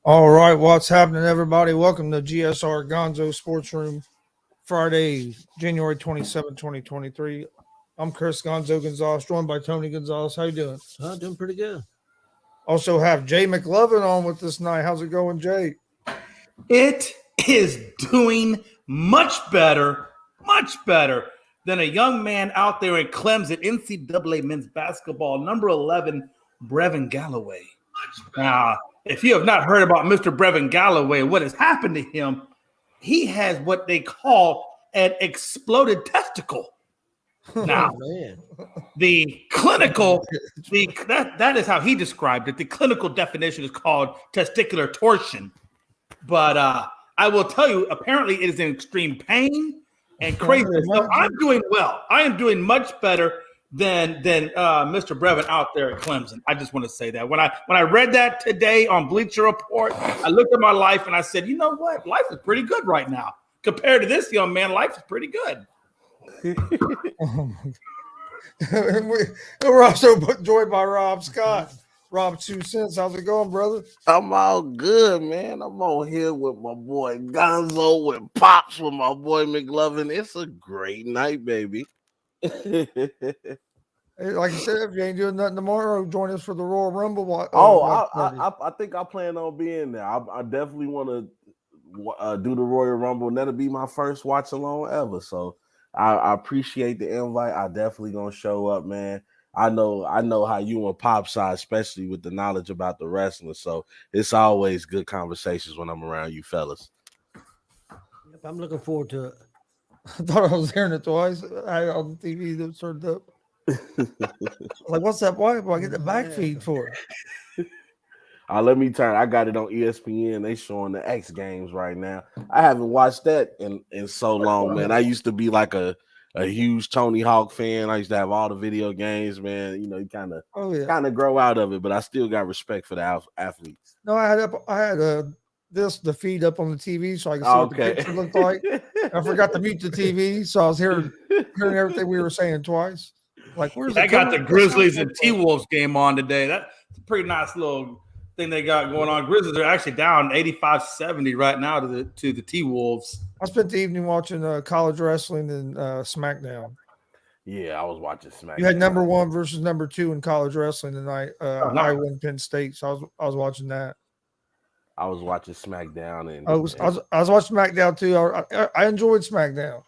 All right, what's happening, everybody? Welcome to G.S.R. Gonzo'S Sports Room, Friday, January 27, 2023. I'm Chris Gonzo'S, joined by Tony Gonzalez. How you doing? Doing pretty good. Also have Jay McLovin on with us tonight. How's it going, Jay? It is doing much better than a young man out there in Clemson, NCAA men's basketball, number 11, Brevin Galloway. Now, if you have not heard about Mr. Brevin Galloway, what has happened to him, he has what they call an exploded testicle. Now, the clinical, that is how he described it. The clinical definition is called testicular torsion. But I will tell you, apparently it is in extreme pain and crazy. So I'm doing well. I am doing much better than Mr. Brevin out there at Clemson. I just want to say that. When I read that today on Bleacher Report, I looked at my life and I said, you know what? Life is pretty good right now. Compared to this young man, life is pretty good. We're also joined by Rob Scott. Rob, 2 cents. How's it going, brother? I'm all good, man. I'm on here with my boy Gonzo, with Pops, with my boy McLovin. It's a great night, baby. Hey, like I said, if you ain't doing nothing tomorrow, join us for the Royal Rumble. I think I plan on being there. I definitely want to do the Royal Rumble, and that'll be my first watch along ever. So I appreciate the invite. I definitely gonna show up, man. I know how you and Pops are, especially with the knowledge about the wrestling. So it's always good conversations when I'm around you fellas. Yep, I'm looking forward to it. I thought I was hearing it twice. I had it on the TV that turned up. Like, what's that? Why do I get the back feed for? Let me turn. I got it on ESPN. They showing the X Games right now. I haven't watched that in so long, man. I used to be like a huge Tony Hawk fan. I used to have all the video games, man. You know, you kind of grow out of it, but I still got respect for the athletes. No, I had the feed up on the TV so I could see what the picture looked like. I forgot to mute the TV, so I was hearing everything we were saying twice. Like, where's I got the Grizzlies and T-Wolves game on today. That's a pretty nice little thing they got going on. Grizzlies are actually down 85-70 right now to the T-Wolves. I spent the evening watching college wrestling and SmackDown. Yeah, I was watching SmackDown. You had number 1 versus number 2 in college wrestling tonight. Iowa and Penn State. So I was watching that. I was watching SmackDown and I was watching SmackDown too. I enjoyed SmackDown.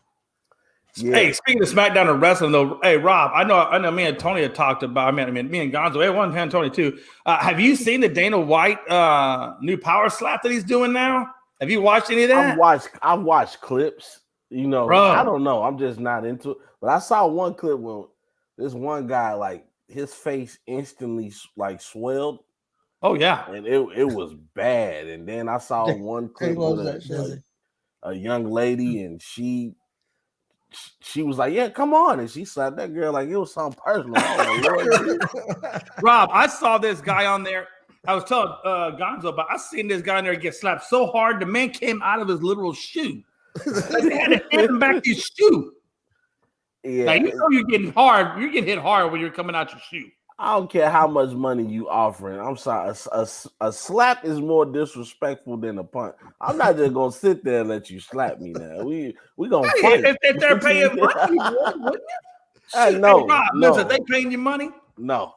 Yeah. Hey, speaking of SmackDown and wrestling, though, hey Rob, I know me and Tony had talked about. I mean, me and Gonzo. Hey, one hand, Tony too. Have you seen the Dana White new power slap that he's doing now? Have you watched any of that? I've watched clips. You know, bro. I don't know. I'm just not into it. But I saw one clip where this one guy, like, his face instantly like swelled. Oh yeah, and it was bad. And then I saw one clip with a young lady, and she was like, "Yeah, come on," and she slapped that girl like it was something personal. Rob, I saw this guy on there. I was telling Gonzo about. I seen this guy in there get slapped so hard the man came out of his literal shoe. Like they had to hand him back his shoe. Yeah, now, you know you're getting hard. You're getting hit hard when you're coming out your shoe. I don't care how much money you offering. I'm sorry, a slap is more disrespectful than a punch. I'm not just gonna sit there and let you slap me now. We gonna fight. If they're paying money, wouldn't you? Hey, no, listen, they paying you money? No.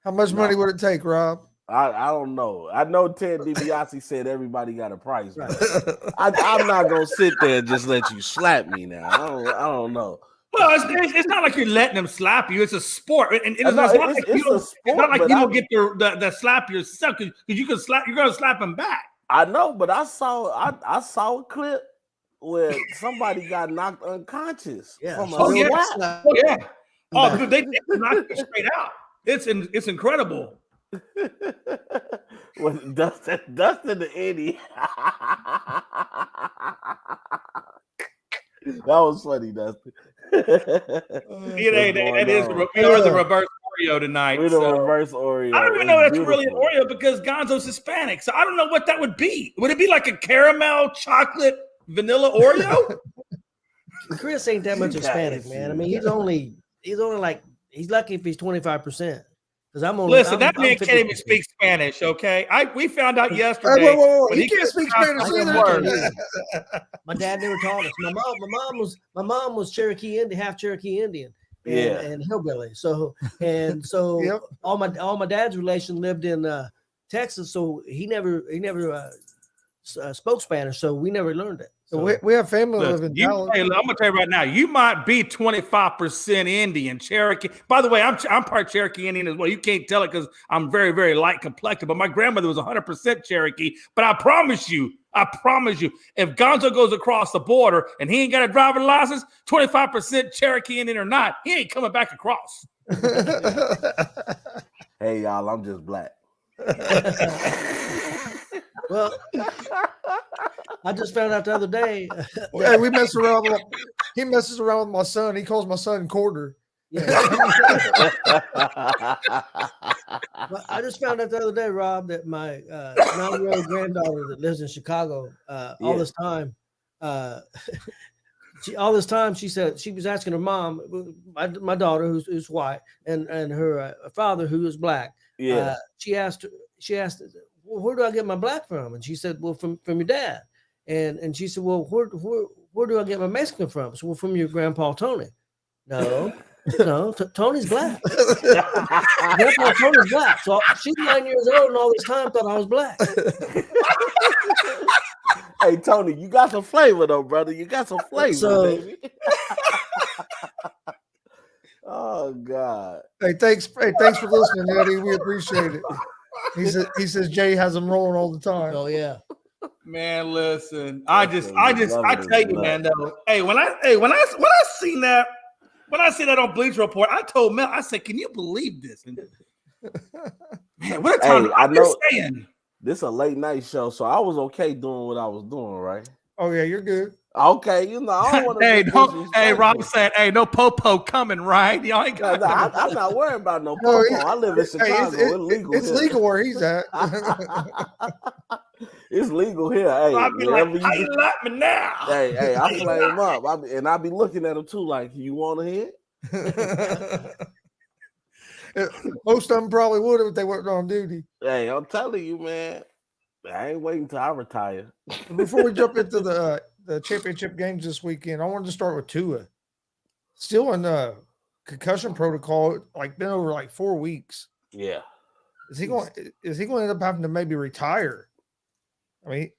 How much money would it take, Rob? I don't know. I know Ted DiBiase said everybody got a price. I'm not gonna sit there and just let you slap me now. I don't know. Well, it's not like you're letting them slap you. It's a sport, and it's not like you don't get the slap yourself because you can slap. You're gonna slap him back. I know, but I saw a clip where somebody got knocked unconscious from a slap. Oh yeah. Oh, dude, they knocked it straight out. It's incredible. Well, Dustin the Eddie. That was funny, Dustin. It is the reverse Oreo tonight. We're the reverse Oreo. I don't even know that's really an Oreo because Gonzo's Hispanic, so I don't know what that would be. Would it be like a caramel, chocolate, vanilla Oreo? Chris ain't that much Hispanic, man. I mean, he's only like he's lucky if he's 25%. Because I'm only. Listen, that man I'm can't even 50%. speak Spanish. Okay, we found out Hey, yesterday. whoa. when He can't gets speak out Spanish some I either. words. My dad never taught us. My mom was Cherokee Indian, half Cherokee Indian, and hillbilly. So Yep. all my dad's relation lived in Texas, so he never spoke Spanish, so we never learned it. So We have family that live Listen, in Dallas. I'm gonna tell you right now, you might be 25% Indian, Cherokee. By the way, I'm part Cherokee Indian as well. You can't tell it because I'm very, very light complected. But my grandmother was 100% Cherokee. But I promise you, if Gonzo goes across the border and he ain't got a driver's license, 25% Cherokee Indian or not, he ain't coming back across. Hey, y'all, I'm just black. well, I just found out the other day. Hey, we mess around. He messes around with my son. He calls my son Quarter. Yeah. Well, I just found out the other day, Rob, that my 9-year-old granddaughter that lives in Chicago, all this time, she said she was asking her mom, my daughter who's white, and her father who is black. Yeah. She asked, well, where do I get my black from? And she said, well, from your dad. And she said, well, where do I get my Mexican from? So, well, from your grandpa Tony. No, Tony's black. Grandpa Tony's black. So she's 9 years old and all this time thought I was black. Hey, Tony, you got some flavor though, brother. You got some flavor, baby. Oh God. Hey, thanks for listening, Eddie. We appreciate it. He says Jay has them rolling all the time. Oh yeah. Man, listen, I tell you, man, though. Hey, when I seen that on Bleacher Report, I told Mel, I said, "Can you believe this?" And, man, what a time! Hey, I know saying. This is a late night show, so I was okay doing what I was doing, right? Oh yeah, you're good. Okay, I don't want to. Hey, Rob said, "Hey, no popo coming, right? Y'all ain't got I'm not worried about no popo. I live in Chicago. It's legal where he's at. It's legal here. Hey, I'll be like, how you like me now? Hey, I flame up. I be looking at them too, like, you want to hit? Most of them probably would if they weren't on duty. Hey, I'm telling you, man. I ain't waiting till I retire. Before we jump into the championship games this weekend, I wanted to start with Tua. Still in the concussion protocol, been over 4 weeks. Yeah. Is he going to end up having to maybe retire? I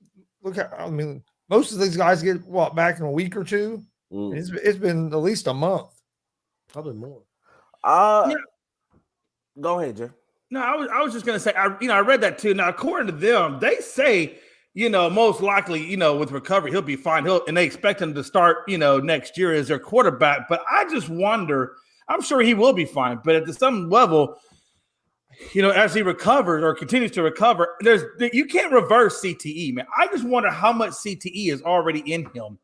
mean, most of these guys get back in a week or two. It's been at least a month, probably more. Go ahead, Jay. No, I was just gonna say, I read that too. Now, according to them, they say, most likely, with recovery, he'll be fine. And they expect him to start, next year as their quarterback. But I just wonder. I'm sure he will be fine, but at some level, as he recovers or continues to recover, you can't reverse CTE, man. I just wonder how much CTE is already in him,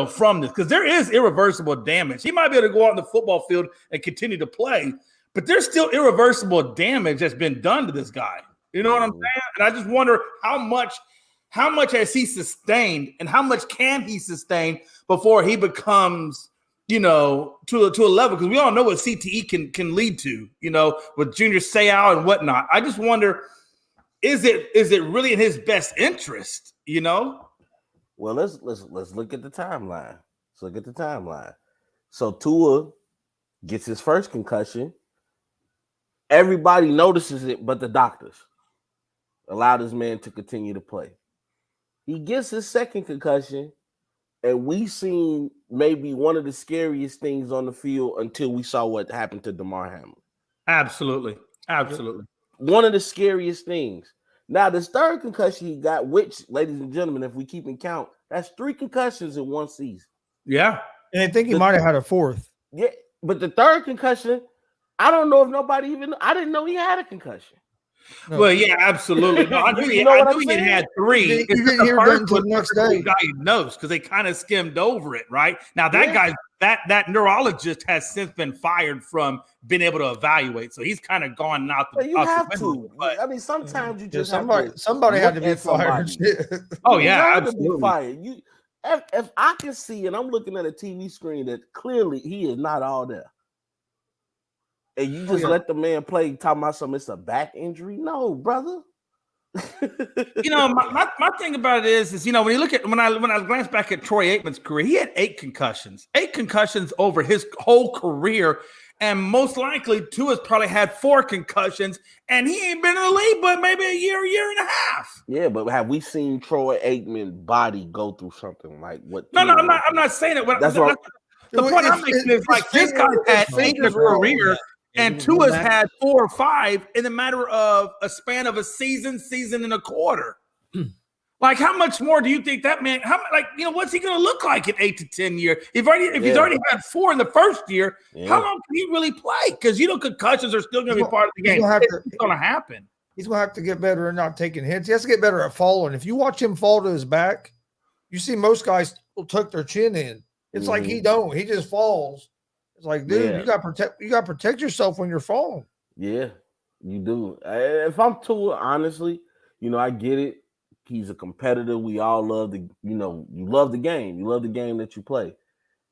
from this, because there is irreversible damage. He might be able to go out in the football field and continue to play, but there's still irreversible damage that's been done to this guy. You know what I'm saying? And I just wonder how much has he sustained and how much can he sustain before he becomes, to a level, because we all know what CTE can lead to, with Junior Seau and whatnot. I just wonder, is it really in his best interest, Well, let's look at the timeline. Let's look at the timeline. So Tua gets his first concussion. Everybody notices it, but the doctors allowed this man to continue to play. He gets his second concussion, and we seen maybe one of the scariest things on the field until we saw what happened to Damar Hamlin. Absolutely. One of the scariest things. Now, this third concussion he got, which, ladies and gentlemen, if we keep in count, that's 3 concussions in one season. Yeah. And I think he might have had a fourth. Yeah, but the third concussion, I don't know if nobody I didn't know he had a concussion. No. Well, yeah, absolutely. No, I knew he had 3. You didn't hear that until the next day. Diagnosed because they kind of skimmed over it, right? Now that guy, that neurologist has since been fired from being able to evaluate, so he's kind of gone out the. You have to. But I mean, sometimes you just somebody had to be fired. Oh yeah, absolutely. Be fired. If I can see, and I'm looking at a TV screen that clearly he is not all there. And you just let the man play talking about something, it's a back injury? No, brother. My thing about it is when you look at when I glance back at Troy Aikman's career, he had 8 concussions over his whole career, and most likely Tua's probably had 4 concussions, and he ain't been in the league but maybe a year and a half. Yeah, but have we seen Troy Aikman's body go through something like what? No, I'm not saying it. That's what the point I'm making is like this guy had 8 in a career. And Tua's had 4 or 5 in the matter of a span of a season and a quarter. Like, how much more do you think that man? What's he going to look like in 8 to 10 years? If he's already had 4 in the first year, how long can he really play? Because concussions are still going to be part of the game. It's going to happen. He's going to have to get better at not taking hits. He has to get better at falling. If you watch him fall to his back, you see most guys will tuck their chin in. It's like he don't. He just falls. It's like, dude, you got to protect yourself when you're falling. Yeah, you do. If I'm Tua, honestly, I get it. He's a competitor. We all love you love the game. You love the game that you play.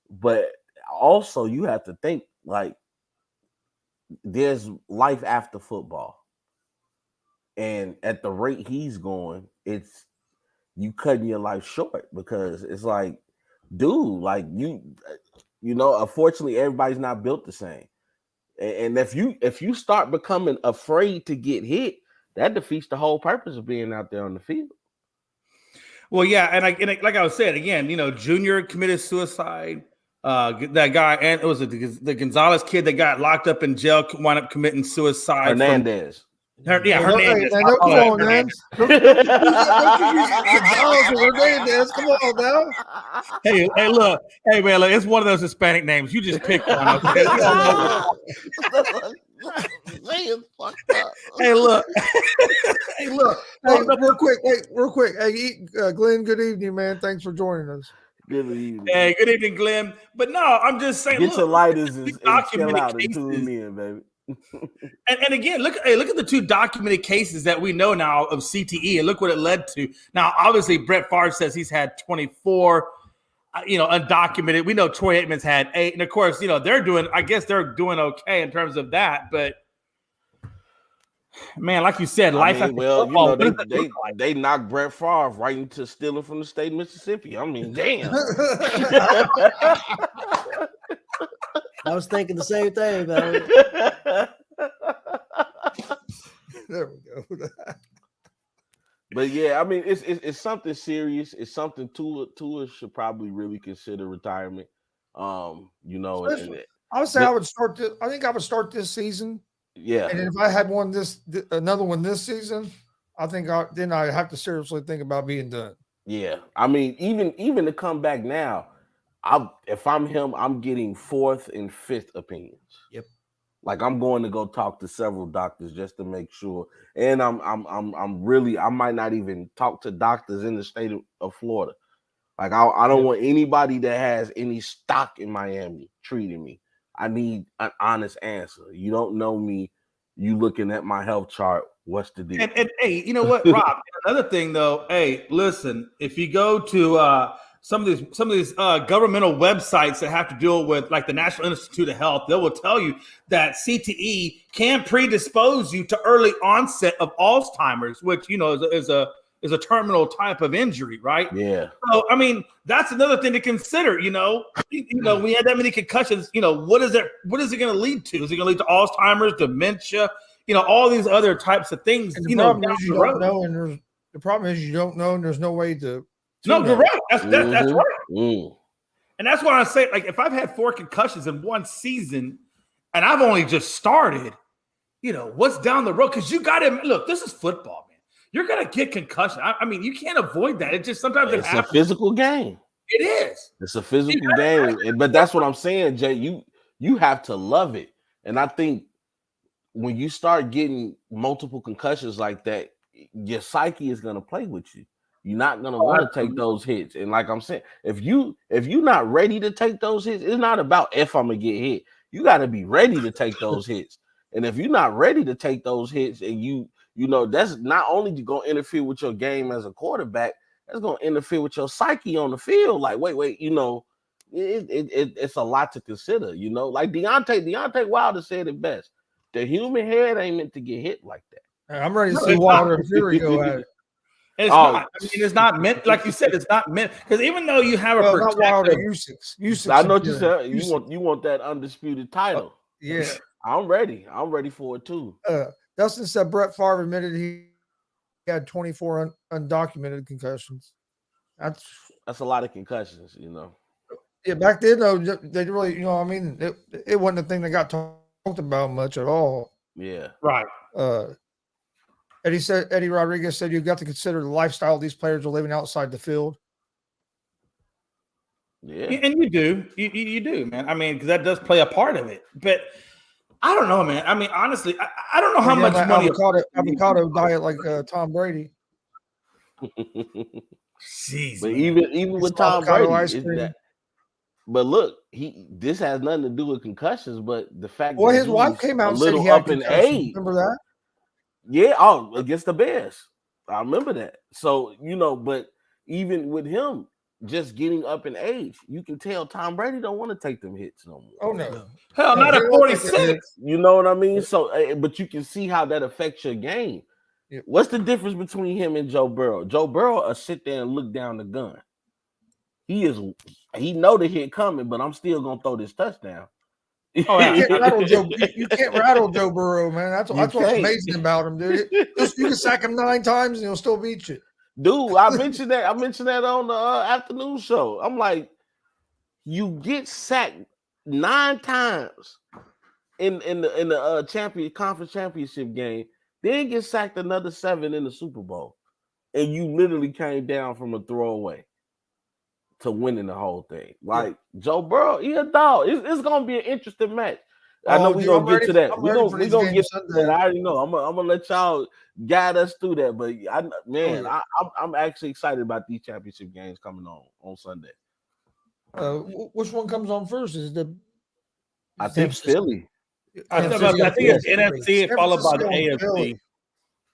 But also you have to think like there's life after football. And at the rate he's going, it's you cutting your life short because it's like, dude, like unfortunately, everybody's not built the same. And if you start becoming afraid to get hit, that defeats the whole purpose of being out there on the field. Well, yeah, and like I was saying again, Junior committed suicide. That guy, and it was the Gonzalez kid that got locked up in jail, wound up committing suicide. Hernandez. Hernandez. Come on, man. Hernandez. Come on now. Hey, look. Hey, man, look. It's one of those Hispanic names. You just pick one. Okay? Hey, look. Hey, real quick. Hey, Glenn, good evening, man. Thanks for joining us. Good evening. Hey, good evening, Glenn. But no, I'm just saying. Get your lighters and chill out and tune in, baby. And again, look at the 2 documented cases that we know now of CTE, and look what it led to. Now, obviously, Brett Favre says he's had 24, undocumented. We know Troy Aikman's had 8, and of course, they're doing okay in terms of that. But man, like you said, life. They knocked Brett Favre right into stealing from the state of Mississippi. I mean, damn. I was thinking the same thing, man. There we go. But yeah, I mean, it's something serious. It's something Tua should probably really consider retirement. I would say I would start this. I think I would start this season. Yeah, and if I had another one this season, I think then I have to seriously think about being done. Yeah, I mean, even to come back now. If I'm him, I'm getting 4th and 5th opinions. Yep. Like I'm going to go talk to several doctors just to make sure. And I might not even talk to doctors in the state of Florida. Like I don't want anybody that has any stock in Miami treating me. I need an honest answer. You don't know me. You looking at my health chart. What's the deal? And hey, you know what, Rob? Another thing though. Hey, listen. If you go to some of these governmental websites that have to deal with like the National Institute of Health, they will tell you that CTE can predispose you to early onset of Alzheimer's, which is a terminal type of injury, right? Yeah. So I mean, that's another thing to consider. We had that many concussions. What is it going to lead to? Is it going to lead to Alzheimer's, dementia? All these other types of things. And the problem is you don't know, and the problem is you don't know, and there's no way to. No, you're right. That's right. Mm. And that's why I say, like, if I've had 4 concussions in one season and I've only just started, what's down the road? Because you got to look, this is football, man. You're going to get concussion. I mean, you can't avoid that. It just sometimes it's a physical game. It is. It's a physical game. But that's what I'm saying, Jay. You have to love it. And I think when you start getting multiple concussions like that, your psyche is going to play with you. You're not going to want to take those hits. And like I'm saying, if you're not ready to take those hits, it's not about if I'm going to get hit. You got to be ready to take those hits. And if you're not ready to take those hits and that's not only going to interfere with your game as a quarterback, that's going to interfere with your psyche on the field. Like, wait, it's a lot to consider. You know, like Deontay Wilder said it best: the human head ain't meant to get hit like that. I'm ready to see Wilder and Fury go at it. It's not. I mean, it's not meant. Like you said, it's not meant because even though you have a not Wilder, Usyk. I know what you said. You want that undisputed title. Yeah, I'm ready. I'm ready for it too. Dustin said Brett Favre admitted he had 24 undocumented concussions. That's a lot of concussions, you know. Yeah, back then though, they really, I mean, it wasn't a thing that got talked about much at all. Yeah, right. Eddie Rodriguez said you've got to consider the lifestyle these players are living outside the field. Yeah, and you do, man. I mean, because that does play a part of it. But I don't know, man. I mean, honestly, I don't know how much money avocado diet like Tom Brady. Jeez, but even with Tom Brady, but look, this has nothing to do with concussions, but the fact that his wife came out and said he up had in age. Remember that? Yeah, against the Bears. I remember that. So, but even with him just getting up in age, you can tell Tom Brady don't want to take them hits no more. Oh, no. Hell, not at 46. You know what I mean? So, but you can see how that affects your game. Yeah. What's the difference between him and Joe Burrow? Joe Burrow will sit there and look down the gun. He know the hit coming, but I'm still going to throw this touchdown. Oh, you can't rattle Joe Burrow, man. That's what's amazing about him, dude. You can sack him 9 times and he'll still beat you. Dude, I mentioned that on the afternoon show. I'm like, you get sacked 9 times in the conference championship game, then get sacked another 7 in the Super Bowl, and you literally came down from a throwaway to winning the whole thing. Like Joe Burrow, he a dog. It's gonna be an interesting match. I know we're gonna get to that. We're gonna get to that. I already know. I'm gonna let y'all guide us through that. But I'm actually excited about these championship games coming on Sunday. Which one comes on first? I think Philly. I think it's NFC followed by the AFC.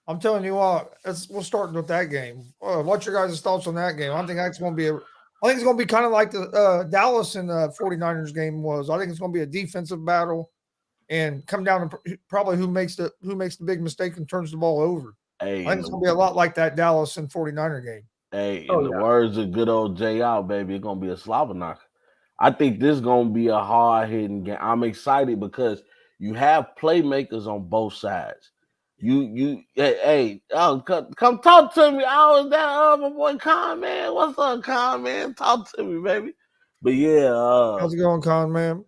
I'm telling you what, we'll start with that game. What's your guys' thoughts on that game? I think it's going to be kind of like the Dallas and 49ers game was. I think it's going to be a defensive battle and come down to probably who makes the big mistake and turns the ball over. Hey, I think it's going to be a lot like that Dallas and 49er game. Hey, in the words of good old J.R., baby, it's going to be a slobber knocker. I think this is going to be a hard-hitting game. I'm excited because you have playmakers on both sides. Come talk to me. Is that my boy Con Man? What's up, Con Man? Talk to me, baby. But yeah, how's it going, Con Man?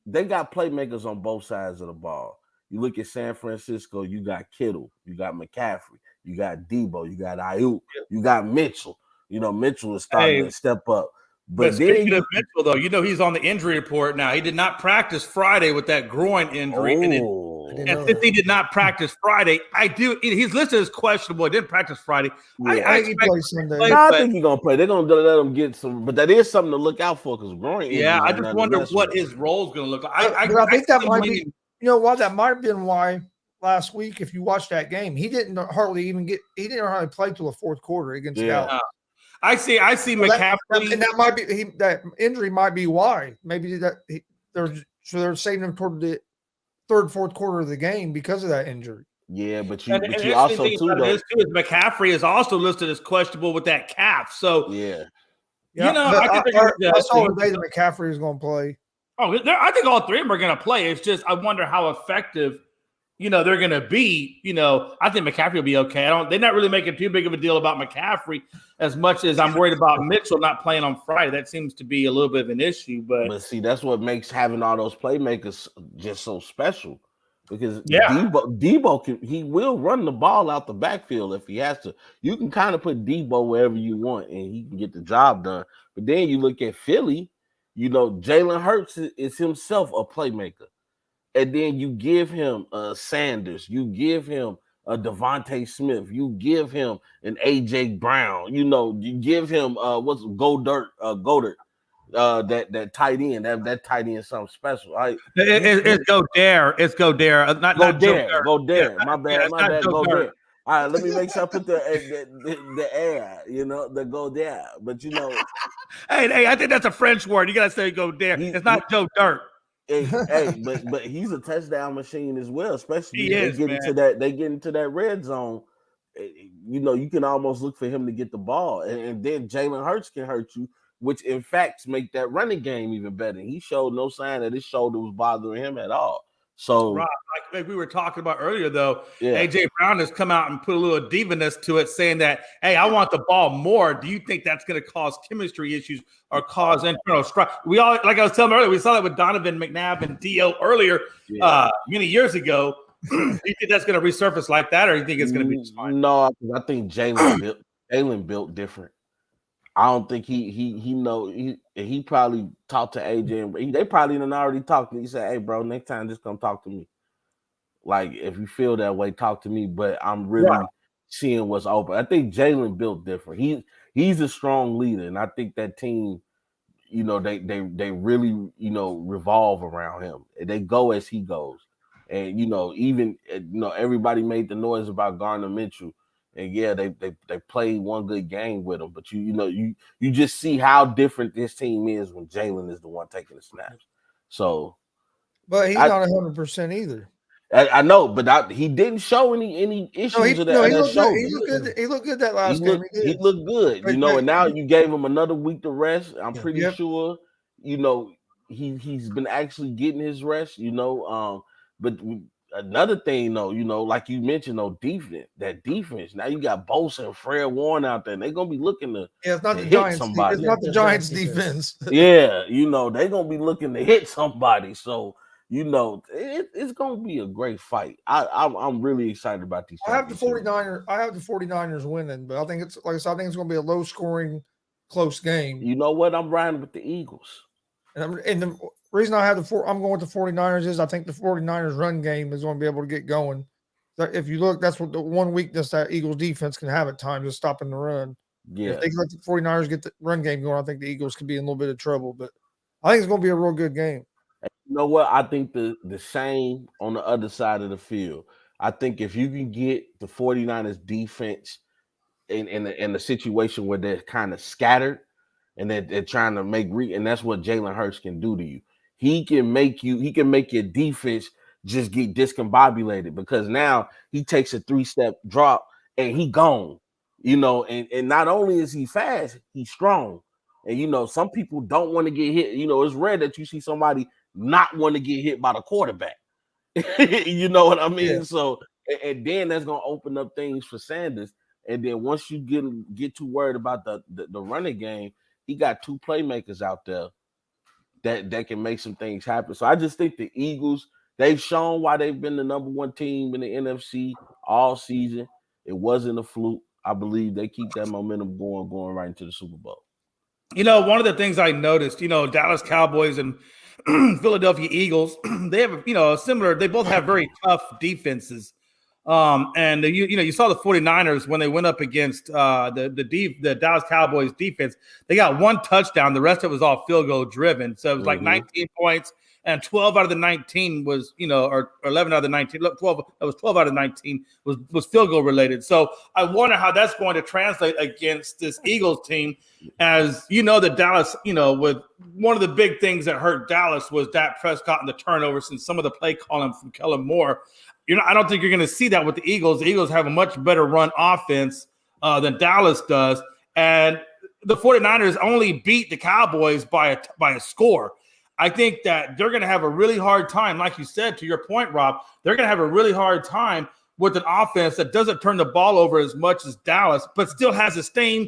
They got playmakers on both sides of the ball. You look at San Francisco, you got Kittle, you got McCaffrey, you got Debo, you got Ayuk, you got Mitchell. Mitchell is starting to step up. But speaking of Mitchell, though, he's on the injury report now. He did not practice Friday with that groin injury. And since he did not practice Friday, he's listed as questionable. He didn't practice Friday. Yeah, I expect him to play. I think he's going to play. They're going to let him get some, but that is something to look out for because groin injury. Yeah, I just wonder what his role is going to look like. I think that might be, that might have been why last week, if you watch that game, he didn't hardly play till the fourth quarter against Dallas. I see McCaffrey, and that might be that injury might be why. Maybe they're saving him toward the third, fourth quarter of the game because of that injury. Yeah, but you also too though. McCaffrey is also listed as questionable with that calf. So yeah, I saw the day that McCaffrey is going to play. Oh, I think all three of them are going to play. It's just I wonder how effective. They're going to be, I think McCaffrey will be okay. They're not really making too big of a deal about McCaffrey as much as I'm worried about Mitchell not playing on Friday. That seems to be a little bit of an issue. But see, that's what makes having all those playmakers just so special because Debo he will run the ball out the backfield if he has to. You can kind of put Debo wherever you want and he can get the job done. But then you look at Philly, Jalen Hurts is himself a playmaker. And then you give him Sanders, you give him a Devontae Smith, you give him an AJ Brown, you give him Goddard, that tight end, that tight end is something special. Right? It's Godare. It's Godare. Not Godare. My bad, Godare. All right, let me make sure I put the air, the Godare. But Hey, I think that's a French word. You gotta say go there. It's not Joe Dirt. But he's a touchdown machine as well. Especially they get into that red zone. You can almost look for him to get the ball, and then Jalen Hurts can hurt you, which in fact make that running game even better. He showed no sign that his shoulder was bothering him at all. So, Rob, like we were talking about earlier, though, yeah. AJ Brown has come out and put a little diviness to it, saying that, hey, I want the ball more. Do you think that's going to cause chemistry issues or cause internal strife? We all, like I was telling earlier, we saw that with Donovan McNabb and D.O. earlier, many years ago. Do you think that's going to resurface like that, or do you think it's going to be just fine? No, I think Jalen built different. I don't think he probably talked to AJ and they probably done already talked to me. He said, "Hey, bro, next time just come talk to me. Like if you feel that way, talk to me." But I'm really seeing what's open. I think Jalen built different. He's a strong leader, and I think that team, they really revolve around him. They go as he goes, and even everybody made the noise about Gardner Minshew. And yeah, they played one good game with him, but you just see how different this team is when Jalen is the one taking the snaps. So, but he's not 100% either. I know, but he didn't show any issues of that. He looked good that last game. He looked good, and now you gave him another week to rest. I'm pretty sure, he's been actually getting his rest, but another thing, though, like you mentioned, defense. Now you got Bosa and Fred Warner out there, and they're gonna be looking to it's not the hit Giants. Somebody. It's not the Giants' defense. Yeah, they're gonna be looking to hit somebody. So it's gonna be a great fight. I'm really excited about these. I have the 49ers winning, but I think it's like I said, I think it's gonna be a low scoring, close game. You know what? I'm riding with the Eagles. And the reason I'm going with the 49ers is I think the 49ers run game is going to be able to get going. If you look, that's what the one weakness that Eagles defense can have at times is stopping the run. Yeah. If they let the 49ers get the run game going, I think the Eagles could be in a little bit of trouble. But I think it's going to be a real good game. You know what? I think the same on the other side of the field. I think if you can get the 49ers defense in a situation where they're kind of scattered, and they're trying to make and that's what Jalen Hurts can do to you. He can make your defense just get discombobulated because now he takes a 3-step drop and he gone. And not only is he fast, he's strong. And some people don't want to get hit. It's rare that you see somebody not want to get hit by the quarterback. You know what I mean? Yeah. So and then that's gonna open up things for Sanders. And then once you get too worried about the running game, he got 2 playmakers out there that can make some things happen. So I just think the Eagles, they've shown why they've been the number 1 team in the NFC all season. It wasn't a fluke. I believe they keep that momentum going right into the Super Bowl. One of the things I noticed, Dallas Cowboys and Philadelphia Eagles, they have, they both have very tough defenses. And you saw the 49ers when they went up against the Dallas Cowboys defense, they got 1 touchdown. The rest of it was all field goal driven. So it was like 19 points, and 12 out of the 19 was, or 11 out of the 19, 12 out of 19 was field goal related. So I wonder how that's going to translate against this Eagles team. As the Dallas, with one of the big things that hurt Dallas was Dak Prescott and the turnovers and some of the play calling from Kellen Moore. I don't think you're going to see that with the Eagles. The Eagles have a much better run offense than Dallas does. And the 49ers only beat the Cowboys by a score. I think that they're going to have a really hard time, like you said, to your point, Rob, they're going to have a really hard time with an offense that doesn't turn the ball over as much as Dallas, but still has the same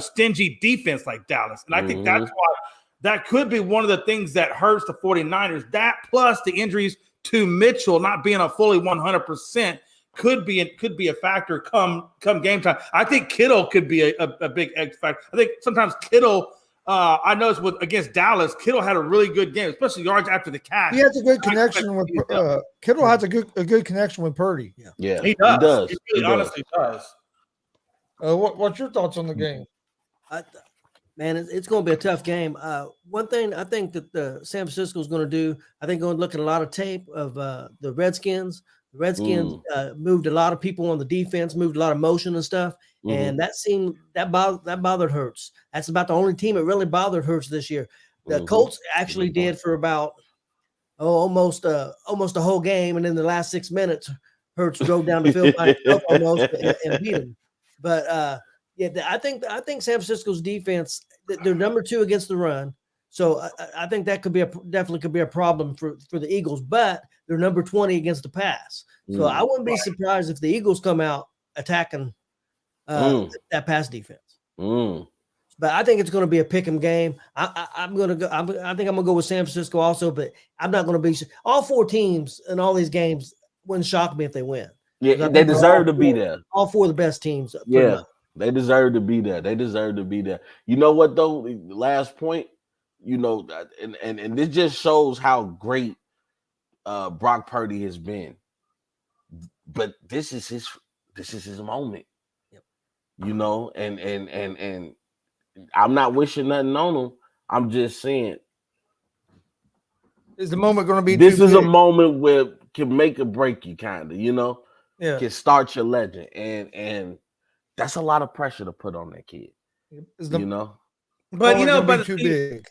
stingy defense like Dallas. And I think that's why that could be one of the things that hurts the 49ers. That plus the injuries to Mitchell not being a fully 100% could be a factor come game time. I think Kittle could be a big X factor. I think sometimes Kittle, I noticed against Dallas, Kittle had a really good game, especially yards after the catch. He has a good connection with Kittle. Has a good connection with Purdy. Yeah, he does. He really honestly does. What's your thoughts on the game? Man, it's going to be a tough game. One thing I think that San Francisco is going to do, I think going to look at a lot of tape of the Redskins. The Redskins moved a lot of people on the defense, moved a lot of motion and stuff, and that bothered Hurts. That's about the only team that really bothered Hurts this year. The Colts actually did for about almost a whole game, and in the last 6 minutes, Hurts drove down the field by himself almost and beat him. But I think San Francisco's defense, they're number 2 against the run. So I think that definitely could be a problem for the Eagles, but they're number 20 against the pass. So I wouldn't be surprised if the Eagles come out attacking that pass defense. But I think it's going to be a pick 'em game. I'm going to go. I think I'm going to go with San Francisco also, but I'm not going to be. All 4 teams in all these games wouldn't shock me if they win. Yeah, they deserve to be there. All 4 of the best teams. Yeah, they deserve to be there. They deserve to be there. You know what though? Last point. You know, and this just shows how great Brock Purdy has been. But this is his moment. Yep. You know, and I'm not wishing nothing on him. I'm just saying, is the moment going to be? This is a moment where can make or break you, kind of. You know, can start your legend, and that's a lot of pressure to put on that kid. You know, but you know, but too big.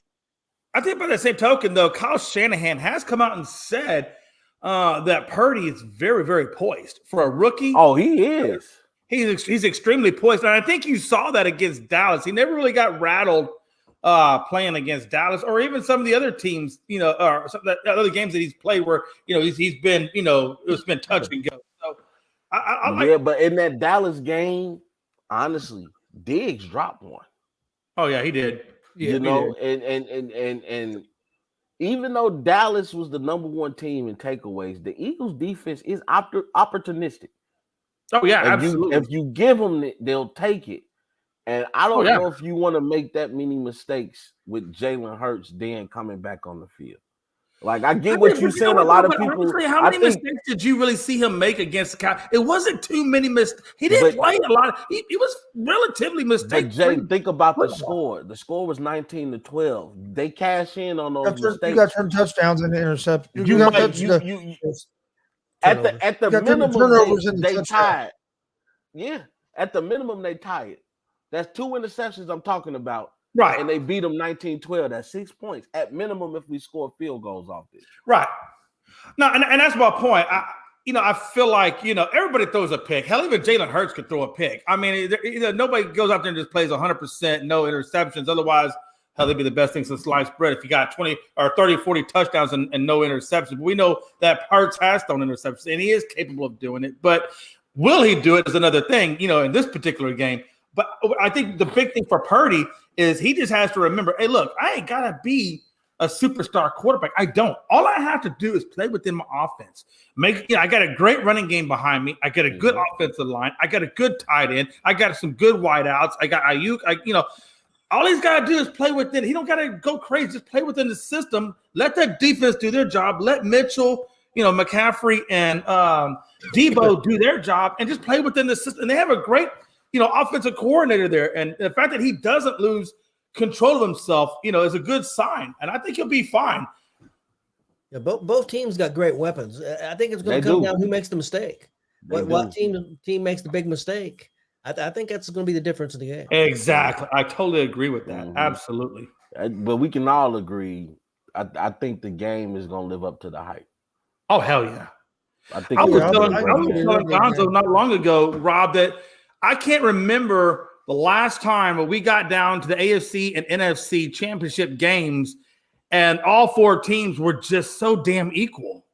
I think by the same token, though, Kyle Shanahan has come out and said that Purdy is very, very poised for a rookie. Oh, he is. He's extremely poised, and I think you saw that against Dallas. He never really got rattled playing against Dallas, or even some of the other teams, you know, or some of the other games that he's played where you know he's been, you know, it's been touch and go. So but in that Dallas game, honestly, Diggs dropped one. Oh yeah, he did. Yeah, you know, and even though Dallas was the number 1 team in takeaways, the Eagles' defense is opportunistic. Oh yeah, absolutely. If you give them, they'll take it. And I don't know if you want to make that many mistakes with Jalen Hurts then coming back on the field. Like I get what you're saying. A lot of people. Honestly, how many mistakes did you really see him make against the Cowboys? It wasn't too many mistakes. He didn't play a lot. He was relatively mistake. But Jay, think about the score. The score was 19-12. They cash in on those mistakes. You got turn touchdowns and interceptions. At the minimum, they tied. Yeah, at the minimum, they tied. That's 2 interceptions I'm talking about. Right. And they beat them 19-12. That's 6 points. At minimum, if we score field goals off this. Right. No, and that's my point. I feel like, you know, everybody throws a pick. Hell, even Jalen Hurts could throw a pick. I mean, nobody goes out there and just plays 100%, no interceptions. Otherwise, hell, they'd be the best thing since sliced bread if you got 20 or 30, 40 touchdowns and no interceptions. But we know that Hurts has thrown interceptions, and he is capable of doing it. But will he do it is another thing, you know, in this particular game. But I think the big thing for Purdy is he just has to remember, hey, look, I ain't got to be a superstar quarterback. I don't. All I have to do is play within my offense. I got a great running game behind me. I got a good offensive line. I got a good tight end. I got some good wideouts. I got Ayuk. All he's got to do is play within. He don't got to go crazy. Just play within the system. Let that defense do their job. Let Mitchell, McCaffrey and Debo do their job and just play within the system. And they have a great offensive coordinator there. And the fact that he doesn't lose control of himself, is a good sign. And I think he'll be fine. Yeah, both teams got great weapons. I think it's going to come down who makes the mistake. What team makes the big mistake? I think that's going to be the difference in the game. Exactly. I totally agree with that. Mm-hmm. Absolutely. But we can all agree. I think the game is going to live up to the hype. Oh, hell yeah. I was telling Gonzo not long ago, Rob, that I can't remember the last time when we got down to the AFC and NFC championship games and all four teams were just so damn equal.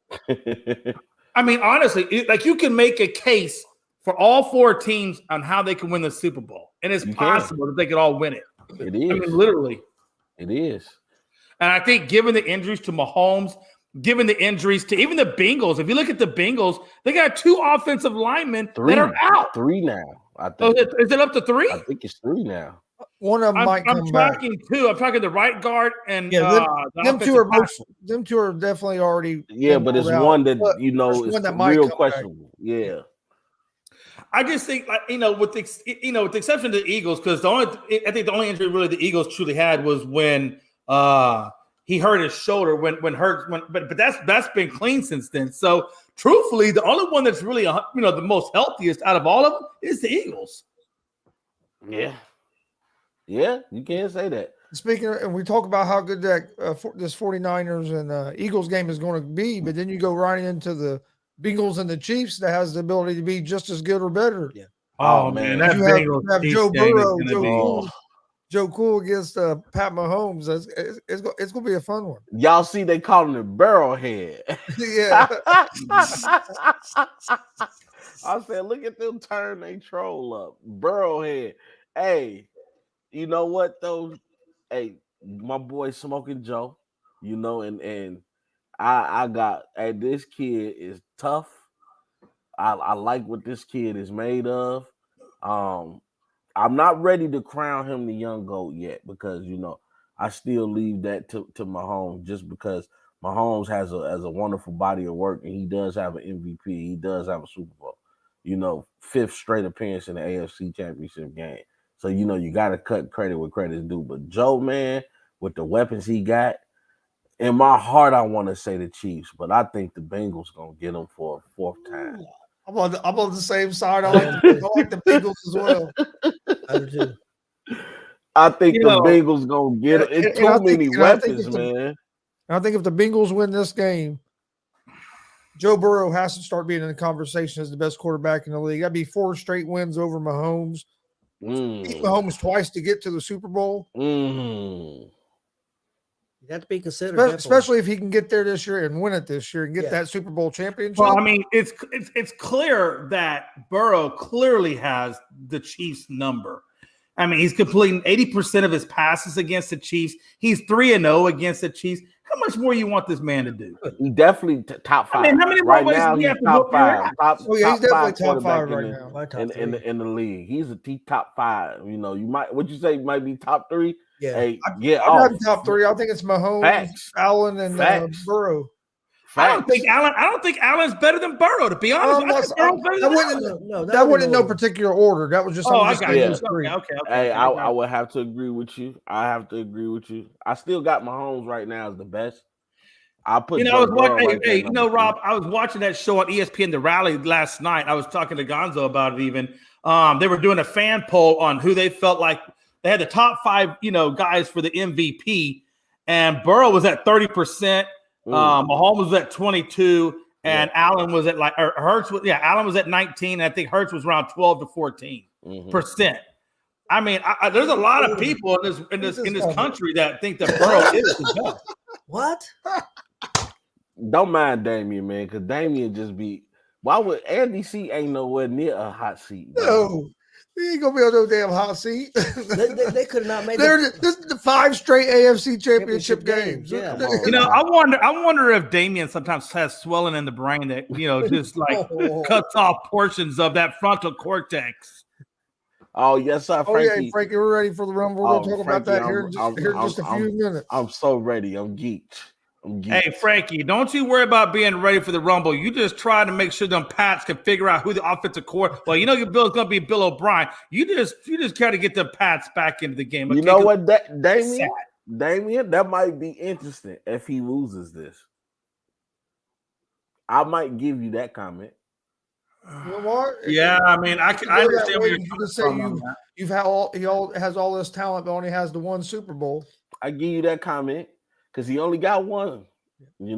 I mean, honestly, you can make a case for all four teams on how they can win the Super Bowl. And it's possible that they could all win it. It is. I mean, literally. It is. And I think given the injuries to Mahomes, given the injuries to even the Bengals, if you look at the Bengals, they got two offensive linemen that are out. Three now, I think. Oh, is it up to three? I think it's three now. One of them might come back. I'm tracking two. I'm tracking the right guard and them two are both. Them two are definitely already. Yeah, but it's one that is real questionable. Back. Yeah. I just think, with the exception of the Eagles, because I think the only injury really the Eagles truly had was when he hurt his shoulder. But that's been clean since then. So truthfully, the only one that's really the most healthiest out of all of them is the Eagles. Yeah, you can't say that. Speaking of, and we talk about how good that this 49ers and Eagles game is going to be, but then you go right into the Bengals and the Chiefs that has the ability to be just as good or better. Yeah. Oh man, that you have Joe Burrow, Joe Cool against Pat Mahomes. It's going to be a fun one. Y'all see they calling it Burrowhead. Yeah. I said, look at them turn they troll up. Burrowhead. Hey, you know what though? Hey, my boy Smoking Joe, and I got this kid is tough. I like what this kid is made of. I'm not ready to crown him the young GOAT yet because I still leave that to Mahomes just because Mahomes has a wonderful body of work and he does have an MVP. He does have a Super Bowl. 5th straight appearance in the AFC Championship game. So you got to cut credit where credit's due. But Joe, man, with the weapons he got, in my heart, I want to say the Chiefs, but I think the Bengals gonna get them for a 4th time. I'm on the same side. I like the Bengals as well. I do too. I think the Bengals gonna get it. It's too many weapons, man. I think if the Bengals win this game, Joe Burrow has to start being in the conversation as the best quarterback in the league. That'd be 4 straight wins over Mahomes. Beat Mahomes twice to get to the Super Bowl. You have to be considered, especially if he can get there this year and win it this year and get that Super Bowl championship. Well, I mean, it's clear that Burrow clearly has the Chiefs' number. I mean, he's completing 80% of his passes against the Chiefs. He's 3-0 against the Chiefs. How much more you want this man to do? He definitely top 5. I mean, how many right more now? He's top 5. He's definitely top 5 right now. In the league. He's a top 5. You might. What you say? Might be top 3. Yeah, hey, I'm not top 3. I think it's Mahomes, Allen, and Burrow. I don't think Allen's better than Burrow. To be honest, that wasn't in no particular order. That was just. Okay. Hey, I would have to agree with you. I still got Mahomes right now as the best. I put. Rob, I was watching that show on ESPN, The Rally, last night. I was talking to Gonzo about it. Even they were doing a fan poll on who they felt like they had the top 5, guys for the MVP, and Burrow was at 30%. Mahomes was at 22, and Allen was at Allen was at 19. And I think Hurts was around 12 to 14%. I mean, there's a lot of people in this country that think that Burrow is the best. What? Don't mind Damian, man, because Damian just be. Why would Andy C ain't nowhere near a hot seat? No. He ain't gonna be on no damn hot seat. they could not make it. This is the 5 straight AFC championship games. Yeah. I wonder if Damian sometimes has swelling in the brain that just like cuts off portions of that frontal cortex. Oh yes, sir, Frankie. Oh yeah, Frankie, we're ready for the Rumble. We're gonna talk about that here in just a few minutes. I'm so ready. I'm geeked. Hey, Frankie, don't you worry about being ready for the Rumble. You just try to make sure them Pats can figure out who the offensive coordinator. Well, your Bill's going to be Bill O'Brien. You just try to get the Pats back into the game. Okay? You know what, Damian, that might be interesting if he loses this. I might give you that comment. You know what? Yeah, I mean, I understand what you're saying. He has all this talent, but only has the 1 Super Bowl. I give you that comment. Because he only got 1, He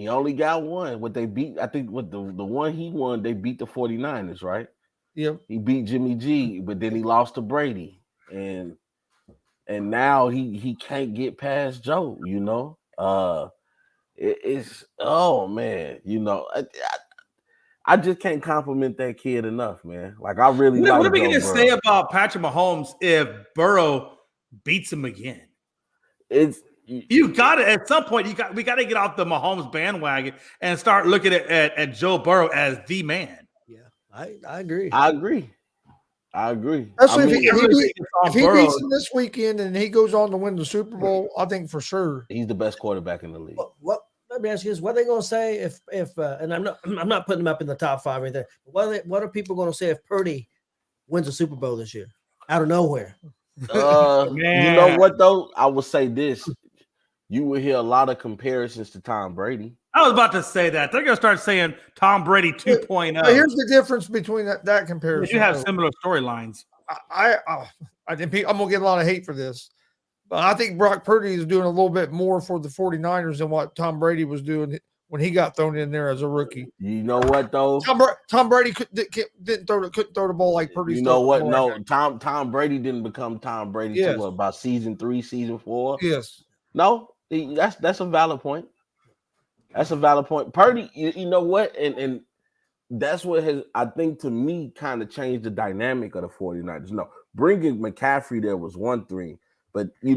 only got 1. What they beat, I think what the one he won, they beat the 49ers, right? Yep. He beat Jimmy G, but then he lost to Brady. And now he can't get past Joe, It's oh man, I just can't compliment that kid enough, man. Like I really like. What are we going to say about Patrick Mahomes if Burrow beats him again? You got to at some point. We got to get off the Mahomes bandwagon and start looking at Joe Burrow as the man. Yeah, I agree. I agree. Especially if he beats him this weekend and he goes on to win the Super Bowl, I think for sure he's the best quarterback in the league. Let me ask you this: what are they going to say if and I'm not putting him up in the top 5 or anything. What are people going to say if Purdy wins a Super Bowl this year out of nowhere? You know what though? I would say this: you will hear a lot of comparisons to Tom Brady. I was about to say that. They're going to start saying Tom Brady 2.0. But here's the difference between that comparison. You have similar storylines. I'm going to get a lot of hate for this. But I think Brock Purdy is doing a little bit more for the 49ers than what Tom Brady was doing when he got thrown in there as a rookie. You know what, though? Couldn't throw the ball like Purdy. You know what? No, Tom Brady didn't become Tom Brady until about season 3, season 4. Yes. No, that's a valid point. That's a valid point. Purdy, you know what? And that's what has, I think, to me, kind of changed the dynamic of the 49ers. No, bringing McCaffrey there was one thing, but, you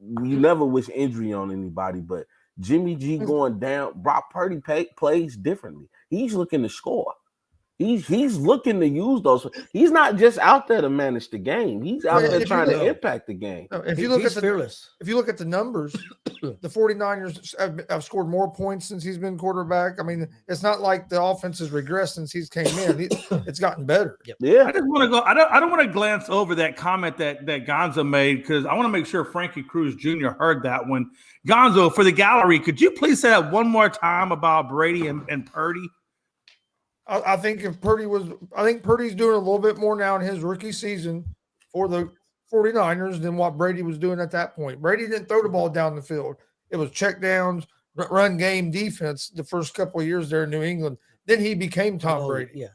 never wish injury on anybody, but Jimmy G going down, Brock Purdy plays differently. He's looking to score. He's looking to use those. He's not just out there to manage the game. He's out there trying to impact the game. If you look at the numbers, the 49ers have scored more points since he's been quarterback. I mean, it's not like the offense has regressed since he's came in. It's gotten better. Yeah. I just want to go. I don't want to glance over that comment that Gonzo made because I want to make sure Frankie Cruz Jr. heard that one. Gonzo, for the gallery, could you please say that one more time about Brady and Purdy? I think Purdy's doing a little bit more now in his rookie season for the 49ers than what Brady was doing at that point. Brady didn't throw the ball down the field. It was check downs, run game defense the first couple of years there in New England. Then he became Tom Brady. Yeah.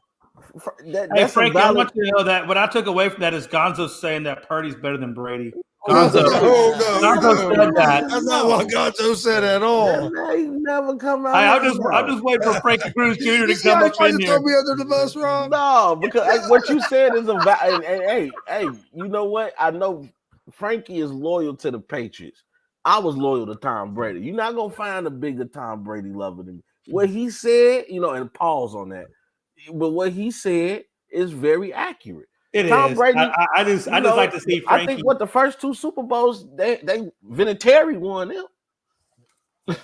Hey, Frankie, I want you to know that what I took away from that is Gonzo saying that Purdy's better than Brady. Gonzo said that. That's not what Gonzo said at all. He never come out. I'm just waiting for Frankie Cruz Jr. to come up in here. Throw me under the bus, Rob? No, because what you said is hey, you know what? I know Frankie is loyal to the Patriots. I was loyal to Tom Brady. You're not gonna find a bigger Tom Brady lover than me. What he said, and pause on that. But what he said is very accurate. Tom Brady. I just like to see Frankie. I think the first 2 Super Bowls they Vinatieri won them.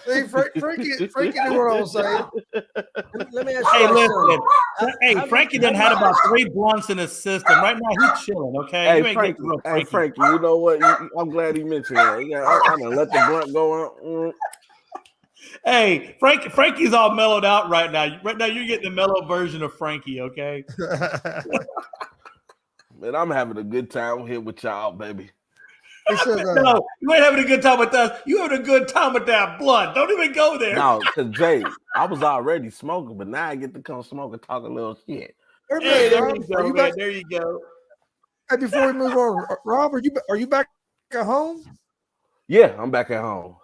See, Frankie knew what I was saying. Let me ask you. Listen. Frankie done had about 3 blunts in his system. Right now, he's chilling. Okay. Frankie, you know what? I'm glad he mentioned that. I'm gonna let the blunt go on. Hey, Frankie's all mellowed out right now. Right now, you're getting the mellow version of Frankie. Okay. Man, I'm having a good time here with y'all, baby. No, you ain't having a good time with us. You having a good time with that blunt. Don't even go there. No, because Jay, I was already smoking, but now I get to come smoke and talk a little shit. Hey, there you go, man. There you go. Hey, before we move on, Rob, are you back at home? Yeah, I'm back at home.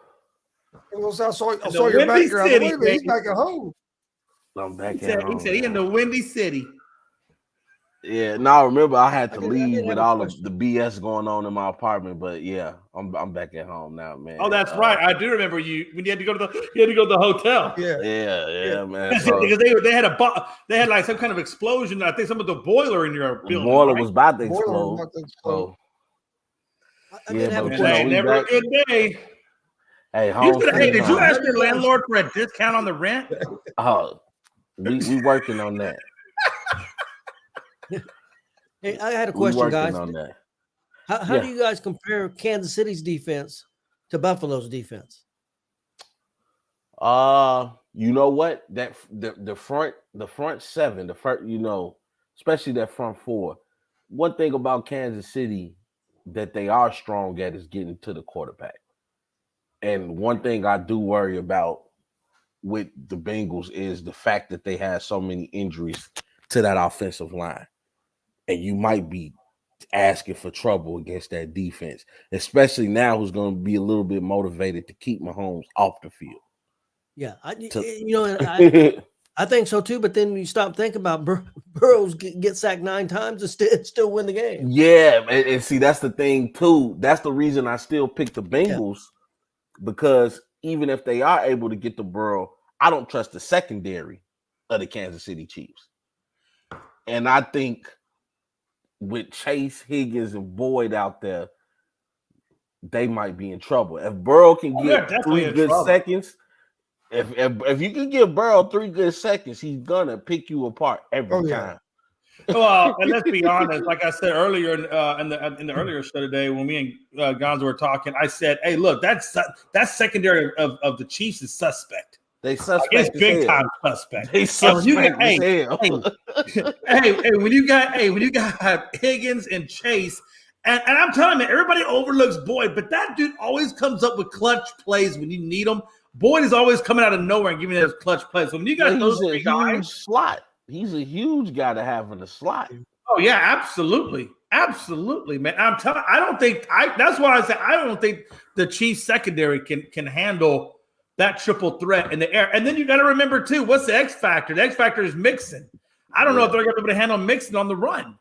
Well, I saw your background. He's back at home. I'm back at home. He said he in the Windy City. Yeah, now remember I had to leave with all of the BS going on in my apartment, but yeah, I'm back at home now, man. Oh, that's right. I do remember you when you had to go to the hotel. Yeah, man. Because they had like some kind of explosion. I think some of the boiler in your building. The boiler was about to explode. So, never a good day. Hey, did you ask your landlord for a discount on the rent? Oh, we working on that. Hey, I had a question, guys. On that. How do you guys compare Kansas City's defense to Buffalo's defense? You know what? That the front 7, especially that front 4. One thing about Kansas City that they are strong at is getting to the quarterback. And one thing I do worry about with the Bengals is the fact that they have so many injuries to that offensive line. And you might be asking for trouble against that defense, especially now who's going to be a little bit motivated to keep Mahomes off the field. Yeah, I think so too. But then you stop thinking about Burrows get sacked 9 times and still win the game. Yeah, and see, that's the thing too. That's the reason I still pick the Bengals because even if they are able to get the Burrow, I don't trust the secondary of the Kansas City Chiefs. And I think with Chase, Higgins, and Boyd out there, they might be in trouble. If Burrow can get 3 good seconds, if you can give Burrow 3 good seconds, he's gonna pick you apart every time. Well, and let's be honest. Like I said earlier in the earlier show today, when me and Gonzo were talking, I said, "Hey, look, that secondary of the Chiefs is suspect." They suspect. It's big time suspect. They suspect as hell. When you got Higgins and Chase, and I'm telling you, everybody overlooks Boyd, but that dude always comes up with clutch plays when you need them. Boyd is always coming out of nowhere and giving those clutch plays. So when you got those three guys, slot. He's a huge guy to have in the slot. Oh yeah, absolutely, man. I'm telling. That's why I say I don't think the Chiefs secondary can handle that triple threat in the air. And then you got to remember too, what's the X factor? The X factor is Mixon. I don't know if they're going to be able to handle Mixon on the run.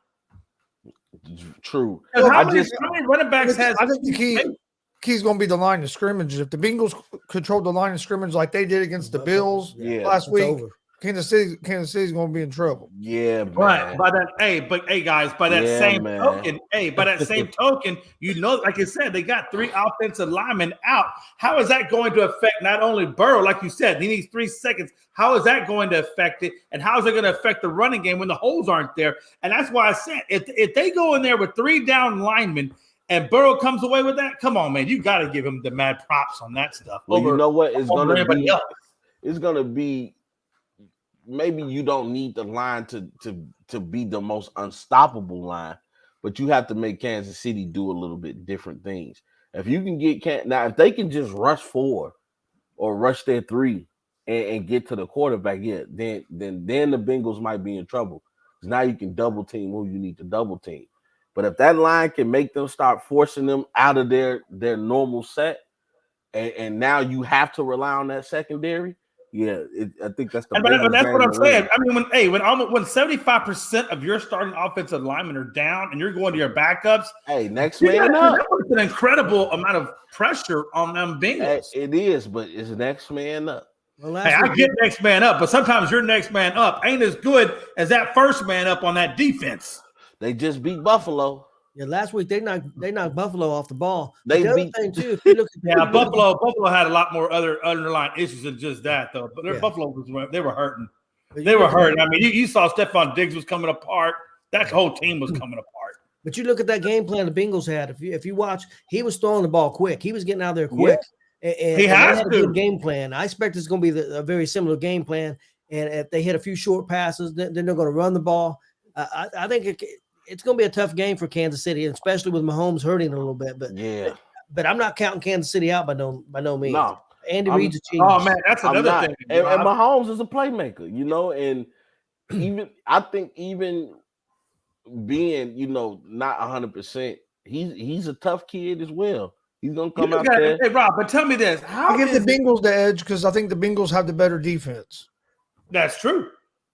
True. How many running backs has? I think the key's going to be the line of scrimmage. If the Bengals controlled the line of scrimmage like they did against the Bills last week, Kansas City's going to be in trouble. Yeah, man. Right. By that same token, you know, like I said, they got 3 offensive linemen out. How is that going to affect not only Burrow, like you said, he needs 3 seconds. How is that going to affect it? And how is it going to affect the running game when the holes aren't there? And that's why I said, if they go in there with 3 down linemen and Burrow comes away with that, come on, man, you got to give him the mad props on that stuff. Well, you know what? It's going to be. Maybe you don't need the line to be the most unstoppable line, but you have to make Kansas City do a little bit different things. If you can now, if they can just rush 4 or rush their 3 and get to the quarterback, then the Bengals might be in trouble. Because now you can double team who you need to double team. But if that line can make them start forcing them out of their normal set, and now you have to rely on that secondary. Yeah, I think that's the. But that's what I'm saying. I mean, when 75% of your starting offensive linemen are down and you're going to your backups, next man up. That's an incredible amount of pressure on them Bengals. It is, but it's next man up. Well, I get next man up, but sometimes your next man up ain't as good as that first man up on that defense. They just beat Buffalo. Yeah, last week they knocked Buffalo off the ball. They the beat. Other thing too, if you look at Buffalo had a lot more other underlying issues than just that, though. But Buffalo they were hurting. They were hurting. I mean, you saw Stephon Diggs was coming apart. That whole team was coming apart. But you look at that game plan the Bengals had. If you watch, he was throwing the ball quick. He was getting out there quick. Yeah. And he has a good game plan. I expect it's going to be a very similar game plan. And if they hit a few short passes, then they're going to run the ball. I think it's going to be a tough game for Kansas City, especially with Mahomes hurting a little bit. But I'm not counting Kansas City out by no means. No, Andy Reid's a genius. Oh man, that's another thing. And Mahomes is a playmaker, and I think even being not 100%, he's a tough kid as well. He's gonna come out there. Hey Rob, but tell me this: how I give the Bengals the edge because I think the Bengals have the better defense. That's true.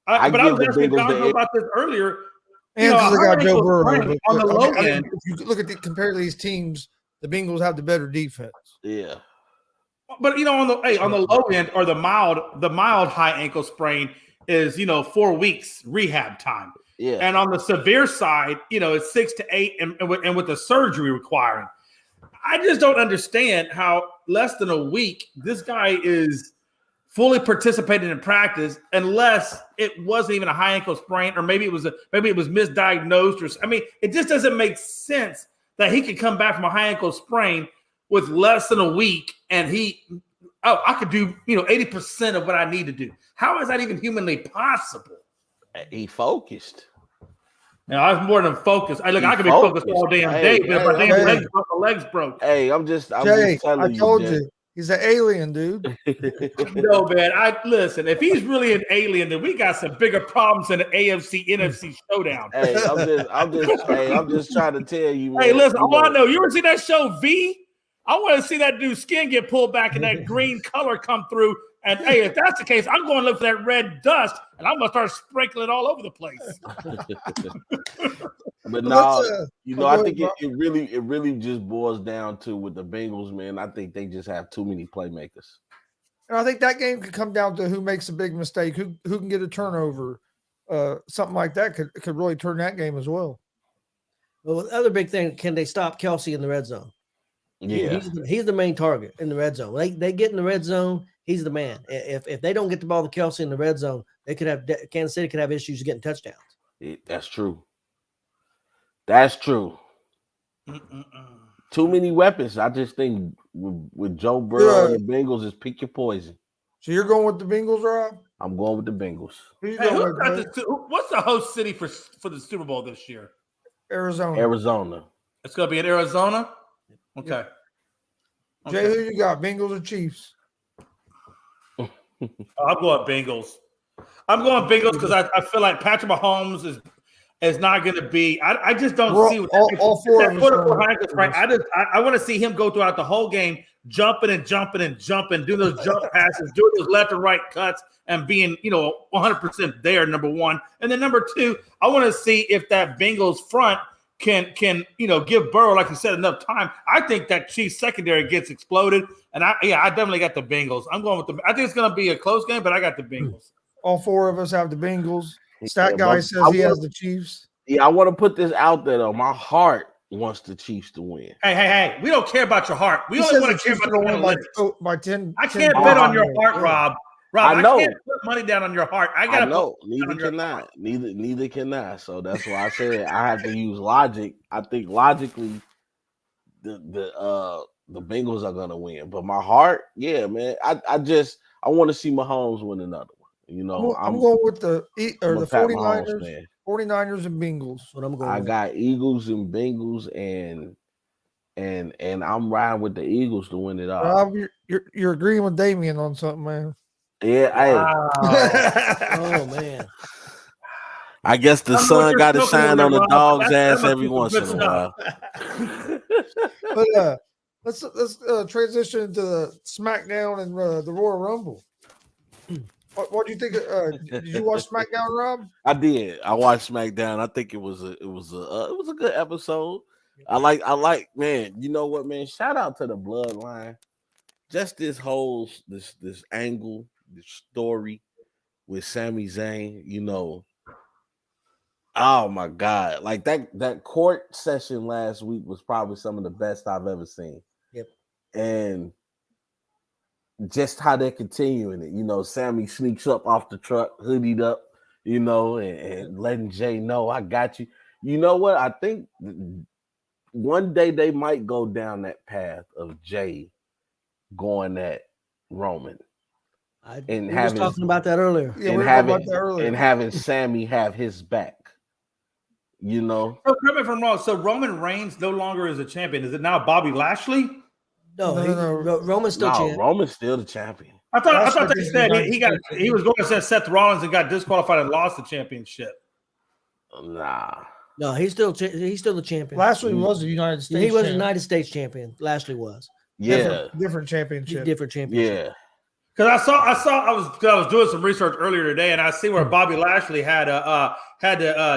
But I was asking Gonzo about this earlier. And because they got Joe Burrow. On the low end, if you look at compare these teams, the Bengals have the better defense. Yeah. But on the low end or the mild high ankle sprain is 4 weeks rehab time. Yeah. And on the severe side, it's 6 to 8 and with the surgery requiring. I just don't understand how less than a week this guy is fully participating in practice unless it wasn't even a high ankle sprain, or maybe it was misdiagnosed, or it just doesn't make sense that he could come back from a high ankle sprain with less than a week and I could do 80% of what I need to do. How is that even humanly possible? He focused. Now I was more than focused. I could be focused all damn day, but if my damn legs broke. Hey, I'm just telling you. I told you. He's an alien, dude. No, man. Listen. If he's really an alien, then we got some bigger problems in the AFC NFC showdown. Hey, I'm just trying to tell you, man. Hey, listen. I know. You ever see that show V? I want to see that dude's skin get pulled back and that green color come through. And hey, if that's the case, I'm going to look for that red dust and I'm going to start sprinkling it all over the place. But now, I think it really just boils down to with the Bengals, man. I think they just have too many playmakers. And I think that game could come down to who makes a big mistake, who can get a turnover. Something like that could really turn that game as well. Well, the other big thing, can they stop Kelsey in the red zone? Yeah, he's the main target in the red zone. They get in the red zone, he's the man. If they don't get the ball to Kelsey in the red zone, Kansas City could have issues getting touchdowns. That's true. That's true. Too many weapons. I just think with Joe Burrow and the Bengals is pick your poison. So you're going with the Bengals, Rob? I'm going with the Bengals. Who you Hey, going with? what's the host city for the Super Bowl this year? Arizona. Arizona. It's going to be in Arizona? Okay. Yep. Jay, who you got, Bengals or Chiefs? I'm going Bengals. I'm going Bengals because I feel like Patrick Mahomes is not going to be. I just don't see all four of us. Right. I want to see him go throughout the whole game, jumping and jumping and jumping, doing those jump passes, doing those left and right cuts, and being 100% there. Number one, and then number two, I want to see if that Bengals front can give Burrow, like you said, enough time. I think that Chiefs secondary gets exploded, and I definitely got the Bengals. I'm going with them. I think it's going to be a close game, but I got the Bengals. All four of us have the Bengals. Stat guy says he has the Chiefs. Yeah, I want to put this out there though. My heart wants the Chiefs to win. Hey! We don't care about your heart. We only want to care about the win by 10. I can't bet on your heart, Rob. I know. I can't put money down on your heart. I know. Neither can I. Neither can I. So that's why I said I have to use logic. I think logically, the Bengals are gonna win. But my heart, yeah, man. I want to see Mahomes win another one. I'm going with the 49ers. 49ers and Bengals. What I'm going. I got Eagles and Bengals, and I'm riding with the Eagles to win it all. Rob, you're agreeing with Damian on something, man. Yeah, wow. Oh man. I guess the sun got to shine on the dog's ass every once in a while. But let's transition into the SmackDown and the Royal Rumble. What do you think? Did you watch SmackDown, Rob? I did. I watched SmackDown. I think it was a good episode. I like, man. You know what, man? Shout out to the Bloodline. Just this whole this angle, this story with Sami Zayn. Oh my God! Like that court session last week was probably some of the best I've ever seen. Yep. And just how they're continuing it. Sammy sneaks up off the truck, hoodied up, and letting Jay know, I got you. You know what? I think one day they might go down that path of Jay going at Roman. We were talking about that earlier. Yeah, we were talking about that earlier. And having Sammy have his back. So correct me if I'm wrong. So Roman Reigns no longer is a champion. Is it now Bobby Lashley? No. Roman's still champion. Roman's still the champion. I thought they said he was going to send Seth Rollins and got disqualified and lost the championship. Nah. No, he's still the champion. Lashley was the United States. He was the United States champion. Lashley was. Yeah. Different championship. Different championship. Yeah. Because I was doing some research earlier today, and I see where Bobby Lashley had the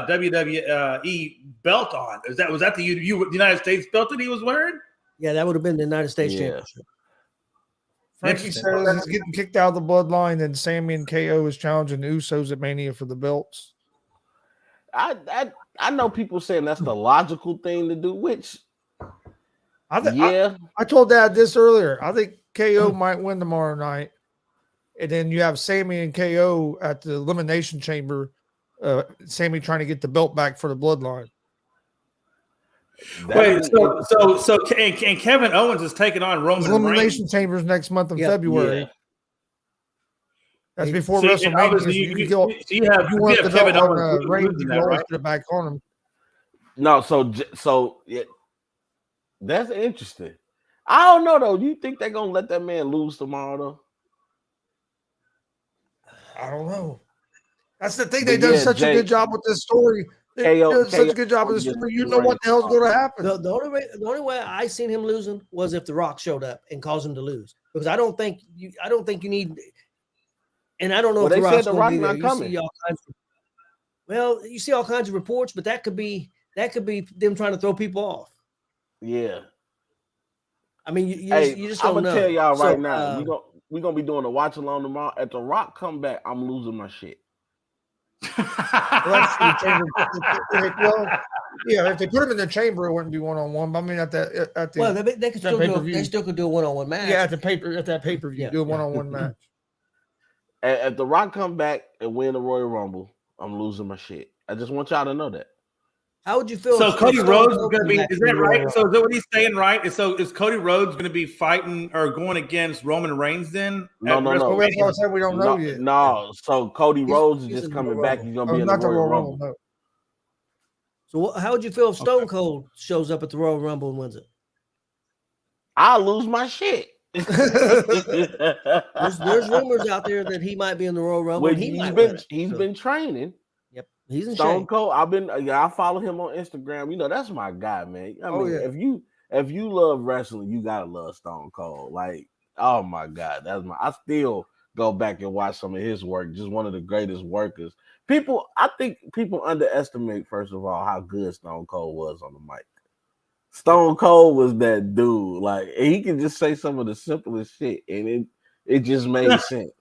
WWE belt on. Was that the United States belt that he was wearing? Yeah, that would have been the United States championship. Frankie says he's getting kicked out of the bloodline, and Sammy and KO is challenging the Usos at Mania for the belts. I know people saying that's the logical thing to do, which I told Dad this earlier. I think KO might win tomorrow night. And then you have Sammy and KO at the Elimination Chamber. Sammy trying to get the belt back for the bloodline. Wait, so and Kevin Owens is taking on Roman Reigns. Elimination Chambers next month in February. Yeah. That's before WrestleMania. You want the Kevin Owens Reigns, you always put it back on him. No, so yeah, that's interesting. I don't know though. Do you think they're gonna let that man lose tomorrow though? I don't know. That's the thing. They've done such a good job with this story. They've done such a good job with this story. You know what the hell's going to happen. The only way I seen him losing was if The Rock showed up and caused him to lose. Because I don't think you need. And I don't know if they said The Rock's not coming. You see all kinds of reports, but that could be them trying to throw people off. Yeah. I mean, you just don't know. I'm gonna tell y'all right now. We're gonna be doing a watch along tomorrow. At The Rock come back, I'm losing my shit. If they put him in the chamber, it wouldn't be 1-on-1. But I mean, they still could do a 1-on-1 match. Yeah, at that pay-per-view, do a 1-on-1 match. If The Rock come back and win the Royal Rumble, I'm losing my shit. I just want y'all to know that. How would you feel? So if Cody Stone Rhodes is Cold going to came be. back Is to the that Royal right? Rumble? So is that what he's saying? Right? So is Cody Rhodes going to be fighting or going against Roman Reigns then? No. Well, that's what I said. We don't know yet. No. So Cody Rhodes is he's just in the coming Royal back. Rumble. He's gonna be in Not the Royal Rumble. No. So how would you feel if Stone Cold shows up at the Royal Rumble and wins it? I'll lose my shit. There's rumors out there that he might be in the Royal Rumble. Well, And he's been training. Yep, he's in Stone shape. Cold. I follow him on Instagram. You know, that's my guy, man. I mean, yeah. if you love wrestling, you gotta love Stone Cold. Like, oh my God, I still go back and watch some of his work. Just one of the greatest workers. I think people underestimate, first of all, how good Stone Cold was on the mic. Stone Cold was that dude. Like, he could just say some of the simplest shit, and it just made sense.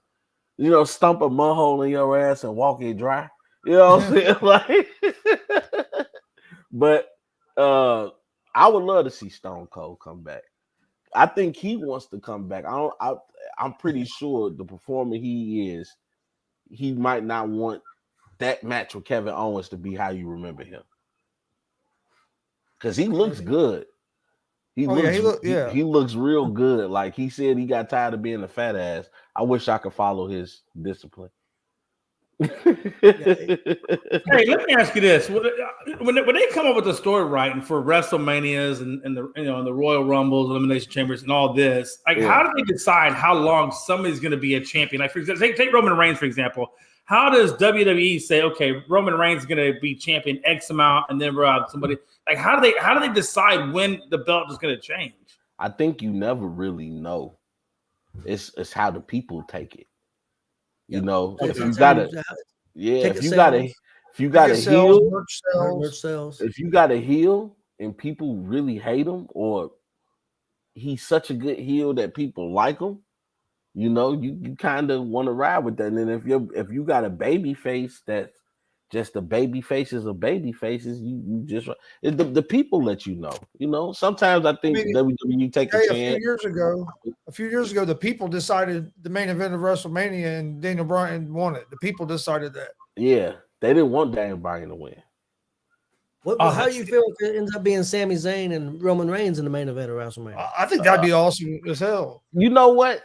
You know, stump a mud hole in your ass and walk it dry. You know what I'm saying? Like, but I would love to see Stone Cold come back. I think he wants to come back. I'm pretty sure the performer he is, he might not want that match with Kevin Owens to be how you remember him. Because he looks good. He looks real good. Like he said, he got tired of being a fat ass. I wish I could follow his discipline. Hey, let me ask you this: when they come up with the story writing for WrestleManias and the Royal Rumbles, Elimination Chambers, and all this, like how do they decide how long somebody's going to be a champion? Like for example, take Roman Reigns for example. How does WWE say, okay, Roman Reigns is going to be champion X amount, and then somebody like how do they decide when the belt is going to change? I think you never really know. It's how the people take it. You know, if you got a heel, if you got a heel and people really hate him, or he's such a good heel that people like him, you know, you kind of want to ride with that. And then if you got a baby face that's just the baby faces of baby faces, you just the people let you know. You know, sometimes I think WWE take a chance. A few years ago, the people decided the main event of WrestleMania and Daniel Bryan won it. The people decided that. Yeah, they didn't want Daniel Bryan to win. How do you feel if it ends up being Sami Zayn and Roman Reigns in the main event of WrestleMania? I think that'd be awesome as hell. You know what?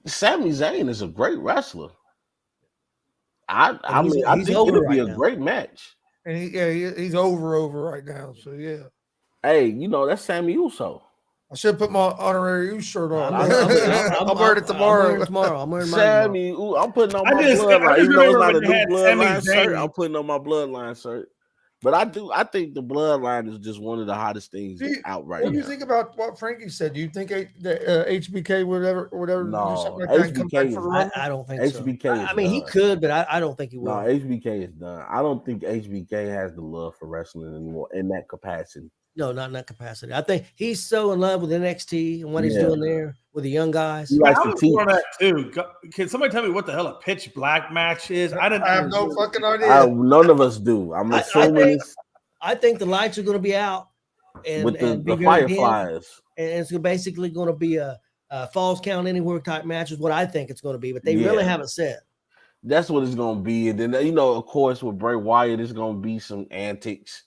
Sami Zayn is a great wrestler. I think it'll be a great match. And he's over right now. So yeah. Hey, you know that's Sammy Uso. I should put my honorary Uso shirt on. I'm wearing it tomorrow. I'm wearing Sammy. I'm putting on my bloodline. Even though it's not a new bloodline shirt, I'm putting on my bloodline shirt. But I think the bloodline is just one of the hottest things out right now. What do you think about what Frankie said? Do you think HBK whatever? No, like HBK I don't think HBK so. I mean, he could, but I don't think he will. No, HBK is done. I don't think HBK has the love for wrestling anymore in that capacity. No, not in that capacity. I think he's so in love with NXT and what he's doing there with the young guys. He likes to teach. That too. Can somebody tell me what the hell a pitch black match is? I have no fucking idea. None of us do. I'm assuming. I think the lights are going to be out and with the fireflies, and it's basically going to be a falls count anywhere type match is what I think it's going to be. But they really haven't said. That's what it's going to be. And then of course, with Bray Wyatt, there's going to be some antics.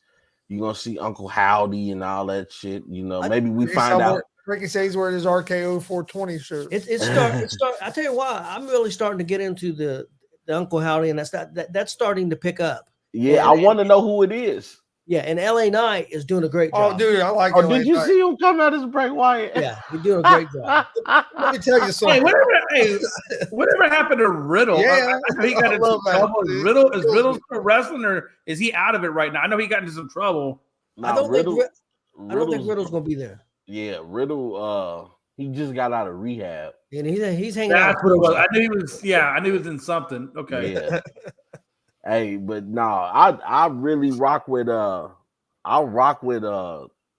You're gonna see Uncle Howdy and all that shit. Maybe we find out. Ricky says he's wearing his RKO 420 shirt. It's start. I tell you why, I'm really starting to get into the Uncle Howdy, and that's starting to pick up. Yeah, I want to know who it is. Yeah, and LA Knight is doing a great job. Oh, dude, I like. Oh, did you see him come out as Bray Wyatt? Yeah, he's doing a great job. Let me tell you something. Whatever happened to Riddle? Yeah, I know he got into trouble. Riddle still wrestling, or is he out of it right now? I know he got into some trouble. I don't think Riddle's going to be there. Yeah, Riddle. He just got out of rehab, and he's hanging out. That's what it was. I knew he was. Yeah, I knew he was in something. Okay. Yeah. Hey, but no, I really rock with LA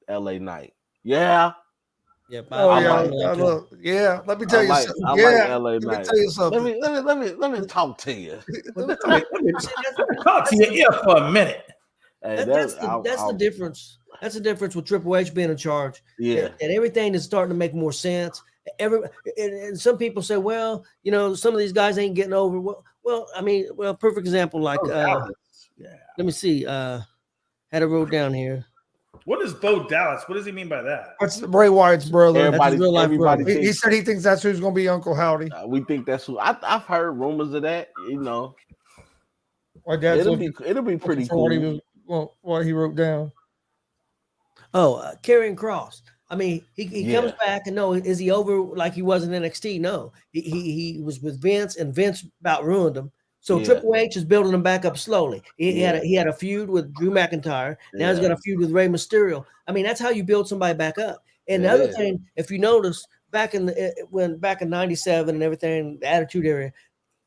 Knight. Yeah. Yeah. Let me tell you something. I like LA Knight. Let me tell you something. Let me talk to you. Talk to your ear for a minute. Hey, that's the difference. That's the difference with Triple H being in charge. Yeah. And everything is starting to make more sense. And some people say, well, some of these guys ain't getting over. Well, I mean, perfect example. Like, let me see. Had it wrote down here. What is Bo Dallas? What does he mean by that? That's Bray Wyatt's brother. That's his real life brother. He said he thinks that's who's going to be Uncle Howdy. We think that's who. I've heard rumors of that. You know, My dad's it'll be pretty cool. What he wrote down. Oh, Karrion Kross. I mean, he comes back and no, is he over like he was in NXT? No, he was with Vince and Vince about ruined him. So Triple H is building him back up slowly. He had a feud with Drew McIntyre. Now he's got a feud with Rey Mysterio. I mean, that's how you build somebody back up. And the other thing, if you notice, back in '97 and everything, the Attitude Era,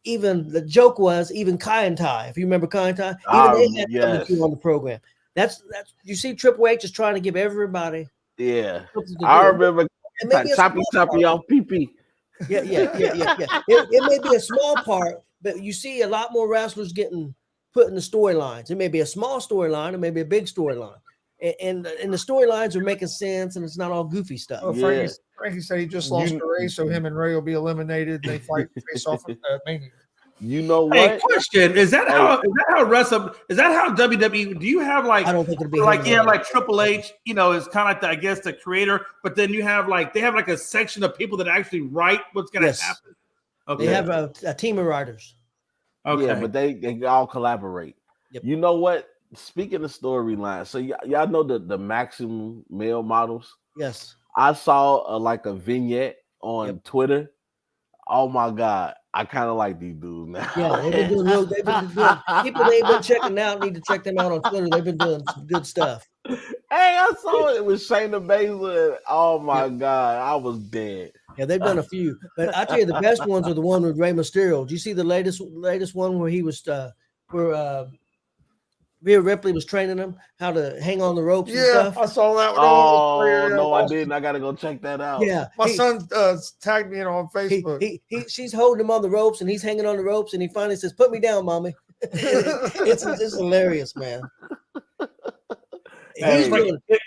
even the joke was even Kai and Tai. If you remember Kai and Tai, even they had something to do on the program. That's you see, Triple H is trying to give everybody. Yeah, I remember choppy off PP. Yeah. It may be a small part, but you see a lot more wrestlers getting put in the storylines. It may be a small storyline, it may be a big storyline, and the storylines are making sense, and it's not all goofy stuff. Well, Frankie said he just lost to Ray, so him and Ray will be eliminated. And they fight face off at Mania. You know what? Hey, question: Is that how WWE? Do you have like? I don't think it'll be like like Triple H. You know, is kind of like I guess the creator, but then you have like they have like a section of people that actually write what's going to happen. Okay, they have a team of writers. Okay, yeah, but they all collaborate. Yep. You know what? Speaking of storylines, so y'all know the maximum male models. Yes, I saw like a vignette on Twitter. Oh my God. I kind of like these dudes now. Yeah, they've been doing people they've been checking out need to check them out on Twitter. They've been doing some good stuff. Hey, I saw it with Shayna Baszler. Oh my God, I was dead. Yeah, they've done a few, but I tell you, the best ones are the one with Rey Mysterio. Did you see the latest one where he was where Rhea Ripley was training him how to hang on the ropes and stuff? I saw that one. Oh, no, I didn't. I got to go check that out. Yeah. My son tagged me in on Facebook. She's holding him on the ropes, and he's hanging on the ropes, and he finally says, "Put me down, mommy." It's hilarious, man. Hey,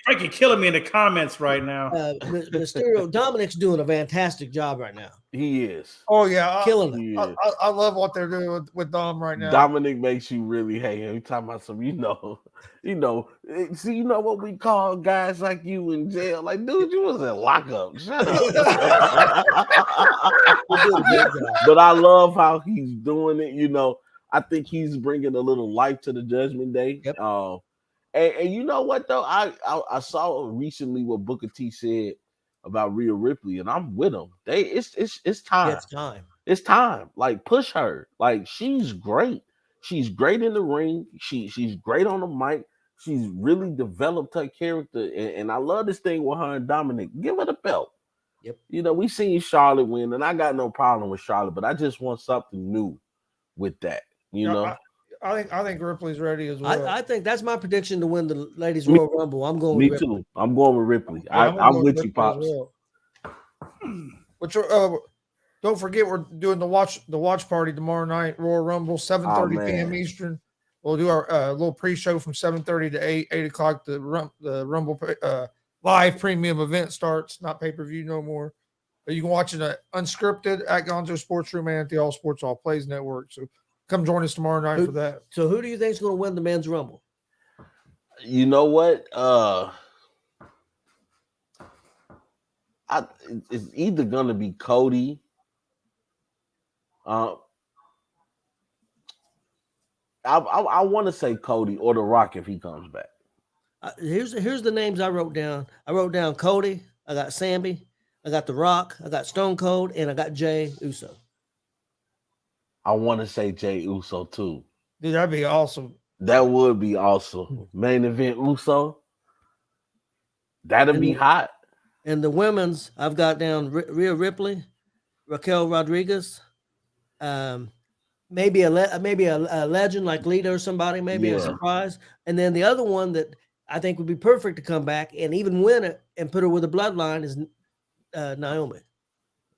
Frankie killing me in the comments right now. Mysterio, Dominic's doing a fantastic job right now. He is. Oh yeah, killing him. I love what they're doing with Dom right now. Dominic makes you really hate him. You're talking about some, see, you know what we call guys like you in jail? Like, dude, you was in lockup. Shut up. But I love how he's doing it. I think he's bringing a little life to the Judgment Day. Yep. And you know what though? I saw recently what Booker T said about Rhea Ripley, and I'm with him. It's time. It's time. It's time. Like, push her. Like, she's great. She's great in the ring. She's great on the mic. She's really developed her character, and I love this thing with her and Dominic. Give her the belt. Yep. We seen Charlotte win, and I got no problem with Charlotte, but I just want something new with that. I think Ripley's ready as well. I think that's my prediction to win the Ladies Royal Rumble. I'm going with Ripley. Me too. I'm going with Ripley. Yeah, I'm with you, Pops. Well. Which don't forget we're doing the watch party tomorrow night, Royal Rumble, 7:30 p.m. Eastern. We'll do our little pre-show from 7:30 to 8 o'clock. The Rumble live premium event starts, not pay-per-view no more. But you can watch it unscripted at Gonzo'S Sports Room and at the All Sports All Plays Network. So come join us tomorrow night for that. So who do you think is going to win the men's Rumble? You know what? It's either going to be Cody. I want to say Cody or The Rock if he comes back. Here's the names I wrote down. I wrote down Cody. I got Sammy. I got The Rock. I got Stone Cold, and I got Jey Uso. I want to say Jey Uso too. Dude, that'd be awesome. That would be awesome. Main event Uso. That'd be hot. And the women's, I've got down Rhea Ripley, Raquel Rodriguez, maybe a legend like Lita or somebody, maybe a surprise. And then the other one that I think would be perfect to come back and even win it and put her with a bloodline is Naomi.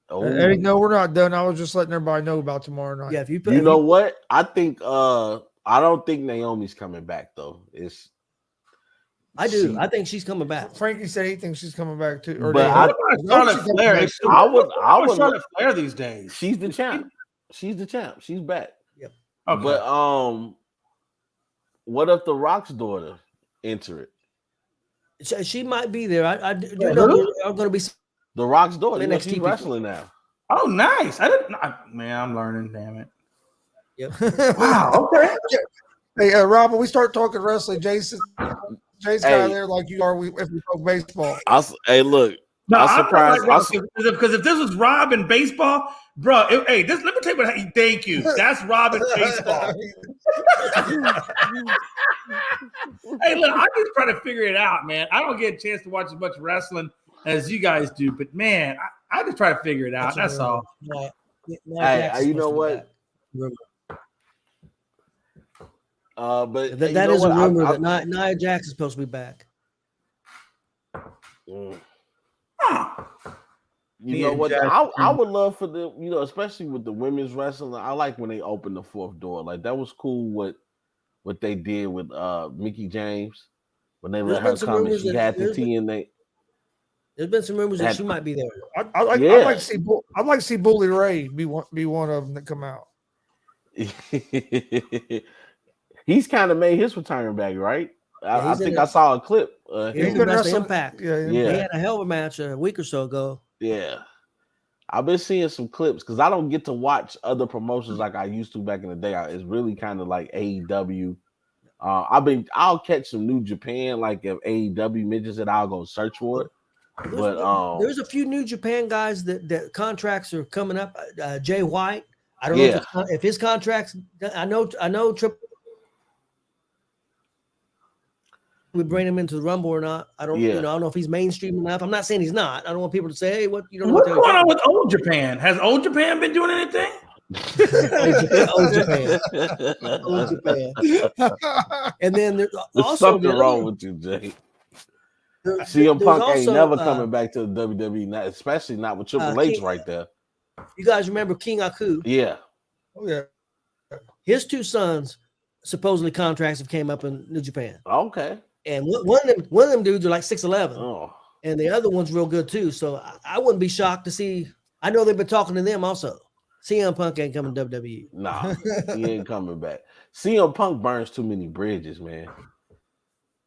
Oh. Eddie, no, we're not done. I was just letting everybody know about tomorrow night. Yeah, what? I think I don't think Naomi's coming back though. I do. I think she's coming back. Frankie said he thinks she's coming back too. But Charlotte Flair. I would Charlotte Flair these days. She's the champ. She's the champ. She's back. Yep. Okay. But what if The Rock's daughter enter it? She might be there. I do know there are going to be some The Rock's daughter. You know, NXT she's people. wrestling now. Oh, nice. I didn't. Man, I'm learning. Damn it. Yep. Wow. Okay. Hey, Rob, when we start talking wrestling, Jay's guy there like you are. If we talk baseball, Hey, look. No, I'm surprised. Because if this was Rob in baseball, bro. Let me tell you what. Thank you. That's Rob in baseball. Hey, look, I'm just trying to figure it out, man. I don't get a chance to watch as much wrestling as you guys do, but man, I just try to figure it out. That's all. Hey, you know what? But that is a rumor that Nia Jax is supposed to be back. You know what? I would love for them, especially with the women's wrestling. I like when they open the fourth door. Like that was cool what they did with Mickie James when they let her come and she had the TNA. There's been some rumors that she might be there. I'd like to see Bully Ray be one of them that come out. He's kind of made his return back, right? I think I saw a clip. He's been wrestling Impact. Yeah. He had a hell of a match a week or so ago. Yeah. I've been seeing some clips because I don't get to watch other promotions like I used to back in the day. It's really kind of like AEW. I'll catch some New Japan, like if AEW mentions it, I'll go search for it. There's a few New Japan guys that contracts are coming up. Jay White. I don't know if his contracts. I know. Triple. We bring him into the Rumble or not? I don't. I don't know if he's mainstream enough. I'm not saying he's not. I don't want people to say, "Hey, what you don't know?" What's going on with Old Japan? Has Old Japan been doing anything? Old Japan. And then there's also something wrong with you, Jay. CM Punk ain't never coming back to the WWE, especially not with Triple H right there. You guys remember King Aku? Yeah. Oh yeah. His two sons supposedly contracts have came up in New Japan. Okay. And one of them dudes are like 6'11", oh. And the other one's real good too. So I wouldn't be shocked to see. I know they've been talking to them also. CM Punk ain't coming to WWE. Nah, he ain't coming back. CM Punk burns too many bridges, man.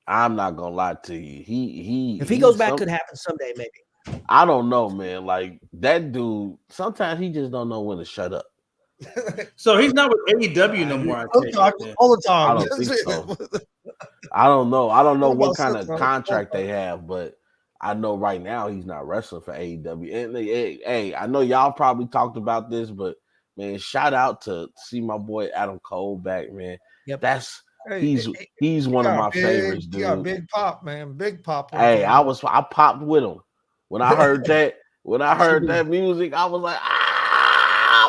I'm not gonna lie to you. If he goes back, could happen someday, maybe. I don't know, man. Like that dude, sometimes he just don't know when to shut up. So he's not with AEW no more. All the time. I don't think so. I don't know. I don't know what kind of contract they have, but I know right now he's not wrestling for AEW. And hey, I know y'all probably talked about this, but man, shout out to see my boy Adam Cole back, man. Yep. He's one of my favorites, dude. Yeah, big pop, man. Big pop. Hey, I popped with him. When I heard that, that music, I was like,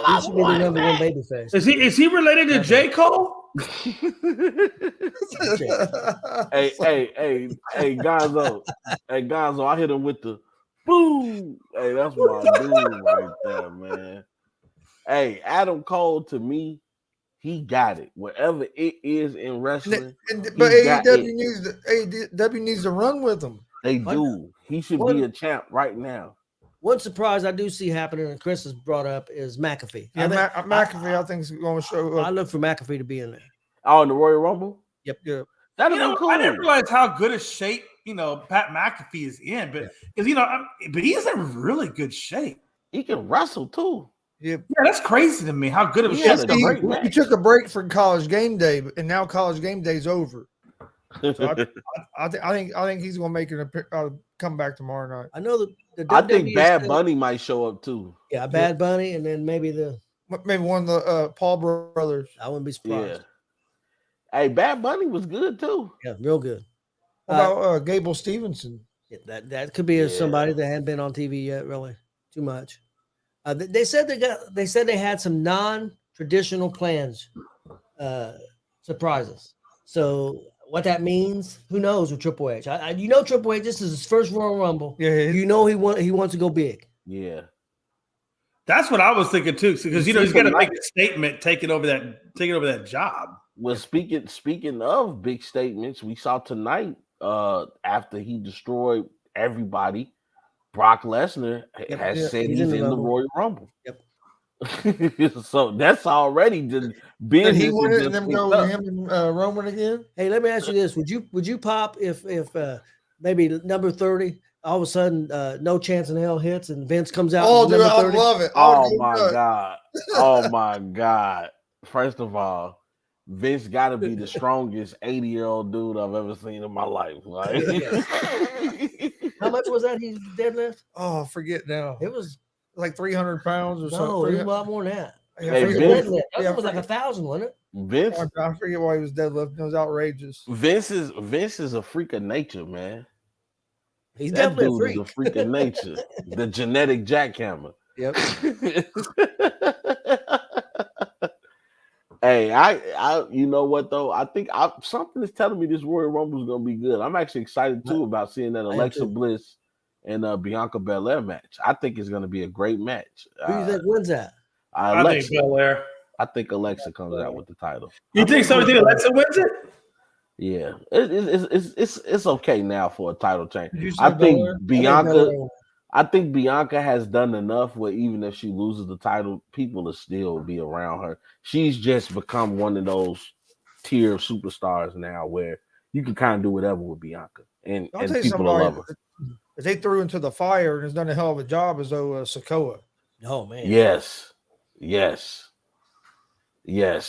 he should be the number one babyface. Is he related to J. Cole? hey, Gonzo. Hey, Gonzo, I hit him with the boom. Hey, that's my dude right there, man. Hey, Adam Cole, to me, he got it. Whatever it is in wrestling. But AEW needs to run with him. They do. He should be a champ right now. One surprise I do see happening, and Chris has brought up, is McAfee. Yeah, McAfee, I think, is going to show up. I look for McAfee to be in there. Oh, in the Royal Rumble? Yep. That'd be cool. I didn't realize how good a shape, Pat McAfee is in, but but he's in really good shape. He can wrestle too. Yeah, that's crazy to me. How good of a shape. He took a break from College Game Day, and now College Game Day's over. So I think he's going to make it come back tomorrow night. I know I think Bad Bunny might show up too. Yeah, Bad Bunny, and then maybe one of the Paul brothers. I wouldn't be surprised. Yeah. Hey, Bad Bunny was good too. Yeah, real good. What about Gable Stevenson? Yeah, that could be somebody that hadn't been on TV yet, really too much. They said they had some non-traditional plans, surprises. So what that means, who knows with Triple H? Triple H. This is his first Royal Rumble. Yeah, he wants to go big. Yeah, that's what I was thinking too. Because he's got to make a statement, taking over that job. Well, speaking of big statements, we saw tonight after he destroyed everybody, Brock Lesnar has said he's in the Royal Rumble. Yep. So that's already just business. Did he win is it and just then go picked with up. him and Roman again? Hey, let me ask you this: Would you pop if maybe number 30 all of a sudden no chance in hell hits and Vince comes out? Oh, as dude, number I 30? love it. Oh my God. Oh my God. First of all, Vince got to be the strongest 80-year-old dude I've ever seen in my life. Like, How much was that he deadlift? Oh, I forget now. It was Like 300 pounds or no, something. it was a lot more than that. Yeah, Hey, It was a Vince- deadlift. That Yeah, was like forget- 1,000, wasn't it? Vince I forget why he was deadlifting. It was outrageous. Vince is a freak of nature, man. He's That definitely dude a freak. is a freak of nature. The genetic jackhammer. Yep. Hey, I, you know what though? I think something is telling me this Royal Rumble is gonna be good. I'm actually excited too about seeing that Alexa too. Bliss and Bianca Belair match. I think it's gonna be a great match. Who do you think wins that? I Alexa. think Belair. I think Alexa comes out with the title. You think so? You think Alexa wins it? Yeah, it's okay now for a title change. Did you say I think Belair? Bianca. Belair. I think Bianca has done enough where even if she loses the title, people will still be around her. She's just become one of those tier of superstars now where you can kind of do whatever with Bianca, and I'll tell you people will somebody love her. that they threw into the fire and has done a hell of a job is Sokoa. Oh man. Yes,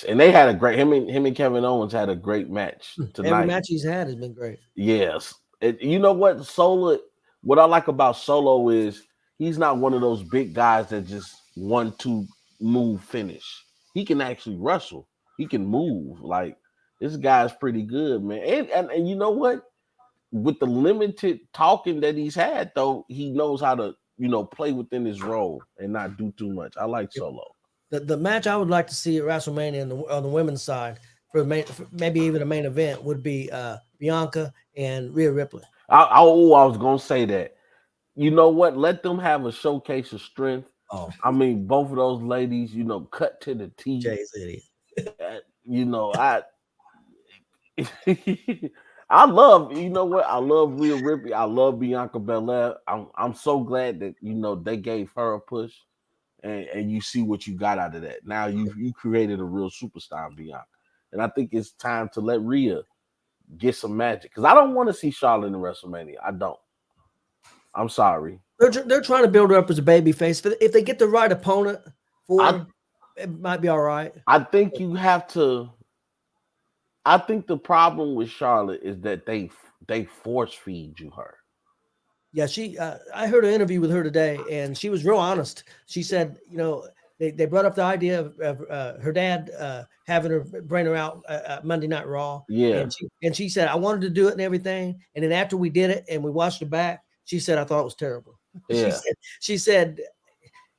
and they had a great him and Kevin Owens had a great match tonight. Every match he's had has been great. Yes, you know what Solo. What I like about Solo is he's not one of those big guys that just 1-2 move finish. He can actually wrestle. He can move. Like this guy's pretty good, man. And you know what? With the limited talking that he's had, though, he knows how to play within his role and not do too much. I like Solo. The match I would like to see at WrestleMania on the women's side for maybe even a main event would be Bianca and Rhea Ripley. I was gonna say that. You know what? Let them have a showcase of strength. Oh, I mean, both of those ladies, cut to the T. Jay's idiot. I love, I love Rhea Ripley. I love Bianca Belair. I'm so glad that they gave her a push, and you see what you got out of that. Now you created a real superstar, Bianca, and I think it's time to let Rhea get some magic because I don't want to see Charlotte in WrestleMania. I don't. I'm sorry. They're trying to build her up as a baby face. If they get the right opponent for her, it might be all right. I think you have to. I think the problem with Charlotte is that they force feed you her. Yeah, I heard an interview with her today, and she was real honest. She said, they brought up the idea of her dad having her bring her out Monday Night Raw. Yeah, and she said I wanted to do it and everything, and then after we did it and we watched it back, she said I thought it was terrible. Yeah. She said,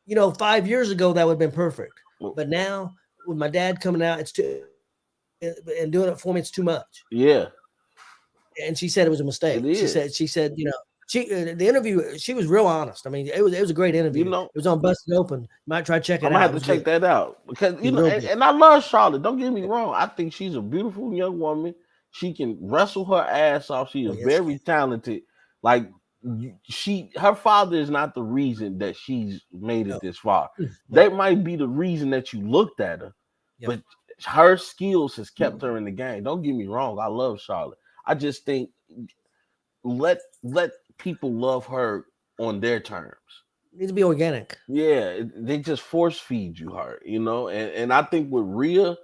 5 years ago that would have been perfect, but now with my dad coming out, it's too. And doing it for me, it's too much. Yeah. And she said it was a mistake. It is. She said, the interview, she was real honest. I mean, it was a great interview. It was on Busted Open. You might try to check it out. I'm gonna have to check that out because and I love Charlotte. Don't get me wrong. I think she's a beautiful young woman. She can wrestle her ass off. She is very talented. Like her father is not the reason that she's made it this far. That might be the reason that you looked at her, but her skills has kept her in the game. Don't get me wrong. I love Charlotte. I just think let people love her on their terms. It needs to be organic. Yeah, they just force feed you her, and I think with Rhea,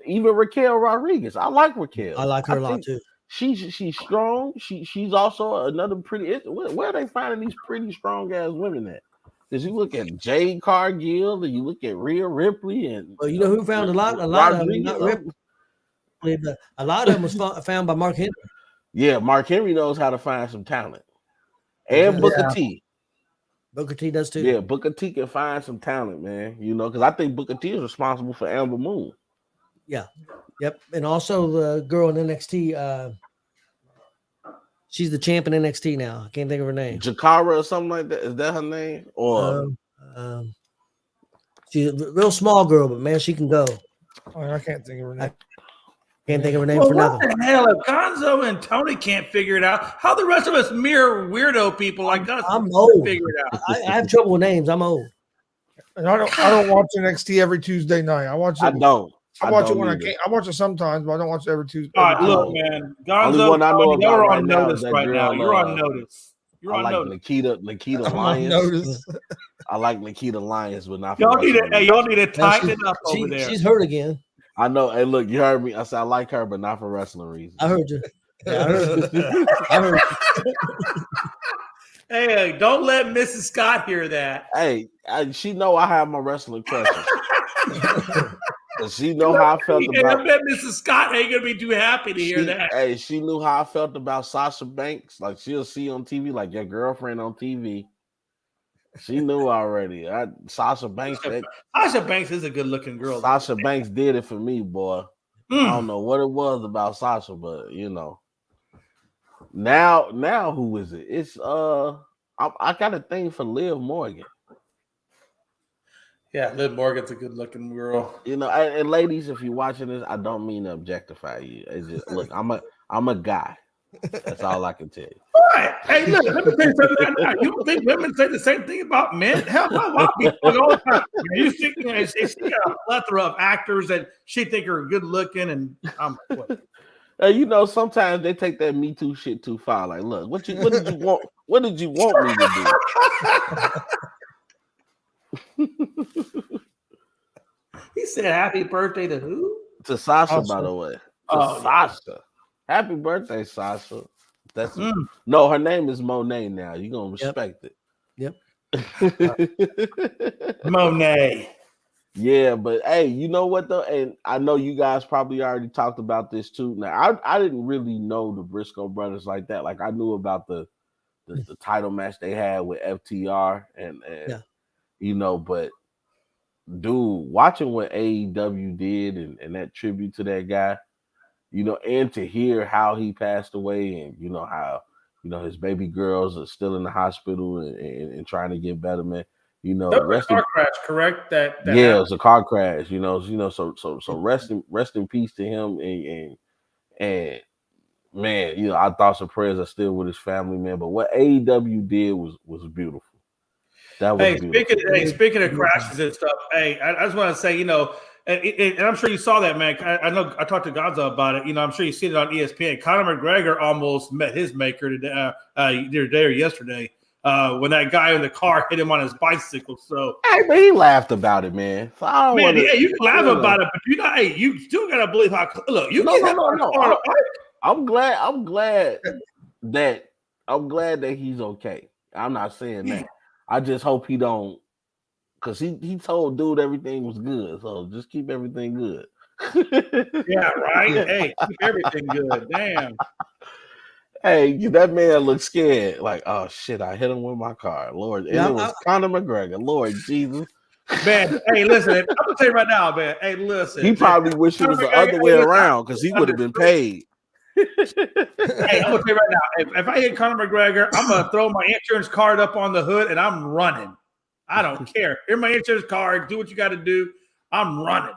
even Raquel Rodriguez, I like Raquel. I like her a lot too. She's strong. She's also another pretty. Where are they finding these pretty strong ass women at? Because you look at Jade Cargill and you look at Rhea Ripley and well, who found a lot of them, not Ripley, but a lot of them was found by Mark Henry. Yeah, Mark Henry knows how to find some talent, and Booker T. Booker T does too. Yeah, Booker T can find some talent, man. Because I think Booker T is responsible for Amber Moon. Yeah, yep, and also the girl in NXT. She's the champ in NXT now. I can't think of her name. G.S.R. or something like that. Is that her name? Or she's a real small girl, but man, she can go. I can't think of her name. Can't think of her name for nothing. What the hell? If Gonzo and Tony can't figure it out, how the rest of us mere weirdo people like us I'm old. figure it out? I have trouble with names. I'm old. And I don't watch NXT every Tuesday night. I watch it. I don't. I watch it don't when either. I can. I watch it sometimes, but I don't watch it every Tuesday. All right, look, man. Only Gonzo, one I know you're about right on now notice is that right now. girl, You're on notice. You're I on like notice. Nikita I'm on Lyons. notice. I like Nikita Lyons, but not for Y'all need to, wrestling hey, y'all need to tighten it up She- over there. She's hurt again. I know. Hey, look, you heard me. I said I like her, but not for wrestling reasons. I heard you. Yeah, I heard you. I heard you. Hey, don't let Mrs. Scott hear that. Hey, she know I have my wrestling crushes. She know how I felt about. I bet Mrs. Scott ain't gonna be too happy to hear that. Hey, she knew how I felt about Sasha Banks. Like she'll see on TV, like your girlfriend on TV. She knew already. Sasha Banks. Sasha Banks is a good-looking girl. Sasha Banks did it for me, boy. I don't know what it was about Sasha, but you know. Now who is it? It's I got a thing for Liv Morgan. Yeah, Liv Morgan's a good-looking girl. You know, and ladies, if you're watching this, I don't mean to objectify you. It's just look, I'm a guy. That's all I can tell you. All right. Hey, look, let me tell you something. Now. You don't think women say the same thing about men? Hell, my wife be talking all the time. You think she got a plethora of actors that she think are good looking, and you know, sometimes they take that Me Too shit too far. Like, look, what did you want? What did you want me to do? He said, "Happy birthday to who?" To Sasha, by the way. Sasha. Happy birthday, Sasha. That's no, her name is Monet now. You're gonna respect it. Yep. Monet. Yeah, but hey, you know what though? And I know you guys probably already talked about this too. Now, I didn't really know the Briscoe brothers like that. Like I knew about the title match they had with FTR and you know, but dude, watching what AEW did and that tribute to that guy, you know, and to hear how he passed away and you know how, you know, his baby girls are still in the hospital and trying to get better, man. You know, that was a car crash, correct? That yeah, happened. It was a car crash. You know, so rest in peace to him and man, you know, our thoughts and prayers are still with his family, man. But what AEW did was beautiful. That was beautiful. Speaking of crashes and stuff, hey, I just want to say, you know, and I'm sure you saw that, man. I know I talked to Gonzo about it. You know, I'm sure you seen it on ESPN. Conor McGregor almost met his maker today, either today or yesterday. When that guy in the car hit him on his bicycle. So hey, but he laughed about it, man. So I don't man, you can laugh about it, but you know, hey, you still gotta believe how look, you no. I'm glad that he's okay. I'm not saying that. I just hope he don't, because he told dude everything was good. So just keep everything good. Yeah, right. Hey, keep everything good. Damn. Hey, that man looked scared. Like, oh shit, I hit him with my car. Lord, and it was Conor McGregor. Lord Jesus. Man, hey, listen, I'm gonna tell you right now, man. Hey, listen. He probably wish it was the other way around because he would have been paid. Hey, I'm gonna tell you right now. If I hit Conor McGregor, I'm gonna throw my insurance card up on the hood and I'm running. I don't care. Here's my insurance card. Do what you got to do. I'm running.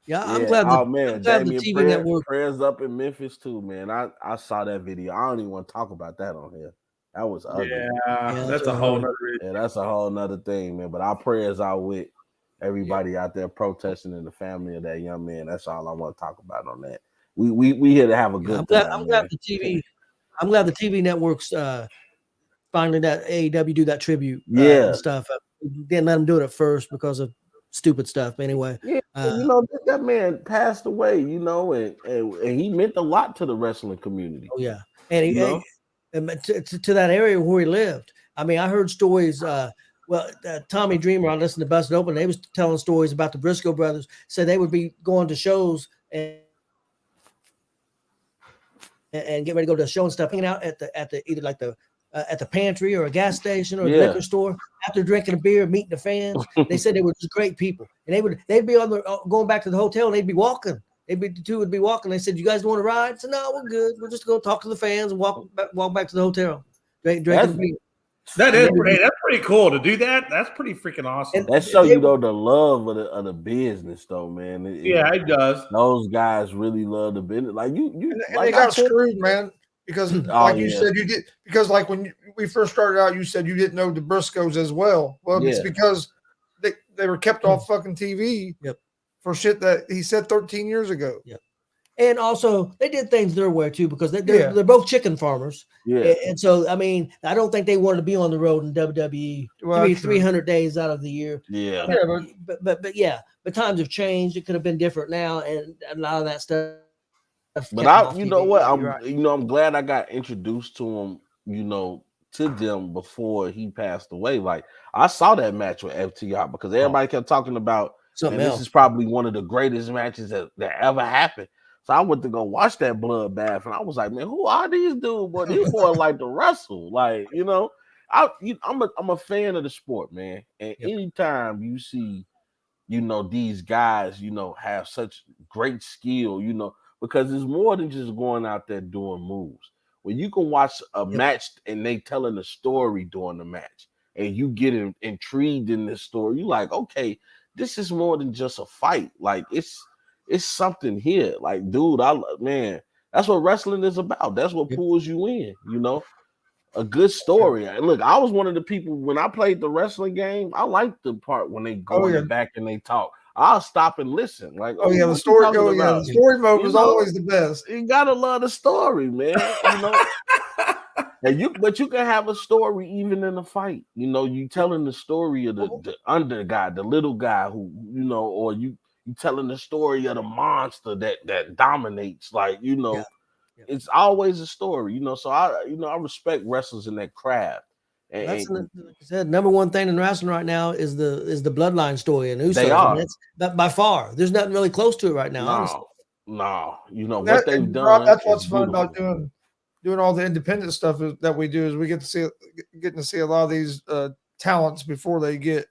Yeah, I'm glad. Man, Damien, the TV network prayers up in Memphis too, man. I saw that video. I don't even want to talk about that on here. That was ugly. Yeah, that's a whole nother. Yeah, that's a whole nother thing, man. But our prayers are with everybody out there protesting and the family of that young man. That's all I want to talk about on that. We here to have a good time. I'm glad the TV networks finally that AEW do that tribute and stuff. Didn't let them do it at first because of stupid stuff. Anyway, you know that man passed away. You know, and he meant a lot to the wrestling community. Oh yeah, and to that area where he lived. I mean, I heard stories. Tommy Dreamer, I listened to Busted Open. They was telling stories about the Briscoe brothers. Said they would be going to shows and get ready to go to a show and stuff, hanging out at the either like the at the pantry or a gas station or a liquor store after drinking a beer, meeting the fans. They said they were just great people, and they'd be on the going back to the hotel and they'd be walking. The two would be walking. They said, "You guys want to ride?" I said, "No, we're good. We're just going to talk to the fans and walk back to the hotel." Drinking beer. That's pretty cool to do that. That's pretty freaking awesome. That show you know the love of the business, though, man. It does. Those guys really love the business. Like you, and like they got screwed, man. Because you said you did. Because like when we first started out, you said you didn't know the Briscoes as well. Well, it's because they were kept off fucking TV for shit that he said 13 years ago. Yep. And also, they did things their way too, because they're both chicken farmers. Yeah. And so, I mean, I don't think they wanted to be on the road in WWE 300 days out of the year. Yeah. But times have changed. It could have been different now, and a lot of that stuff. But you know what? I'm glad I got introduced to him, to them before he passed away. Like, I saw that match with FTR because everybody kept talking about this is probably one of the greatest matches that ever happened. So I went to go watch that bloodbath, and I was like, man, who are these dudes? But these boys like to wrestle. Like, I'm a fan of the sport, man. And anytime you see, these guys, have such great skill, because it's more than just going out there doing moves. When you can watch a match and they telling a story during the match, and you get intrigued in this story, you like, okay, this is more than just a fight. Like, it's something here. Like, dude, man, that's what wrestling is about. That's what pulls you in, a good story. Look, I was one of the people when I played the wrestling game. I liked the part when they go in the back and they talk. I'll stop and listen. Like, the story. The story mode was always the best. You gotta love the story, man. But you can have a story even in a fight. You telling the story of the under guy, the little guy who, or you telling the story of the monster that dominates. Like, it's always a story. So I respect wrestlers in that craft. And, like I said, number one thing in wrestling right now is the bloodline story and Usos. They are. That's by far. There's nothing really close to it right now. Honestly. No. What they've done. That's what's fun about doing all the independent stuff that we do is we getting to see a lot of these talents before they get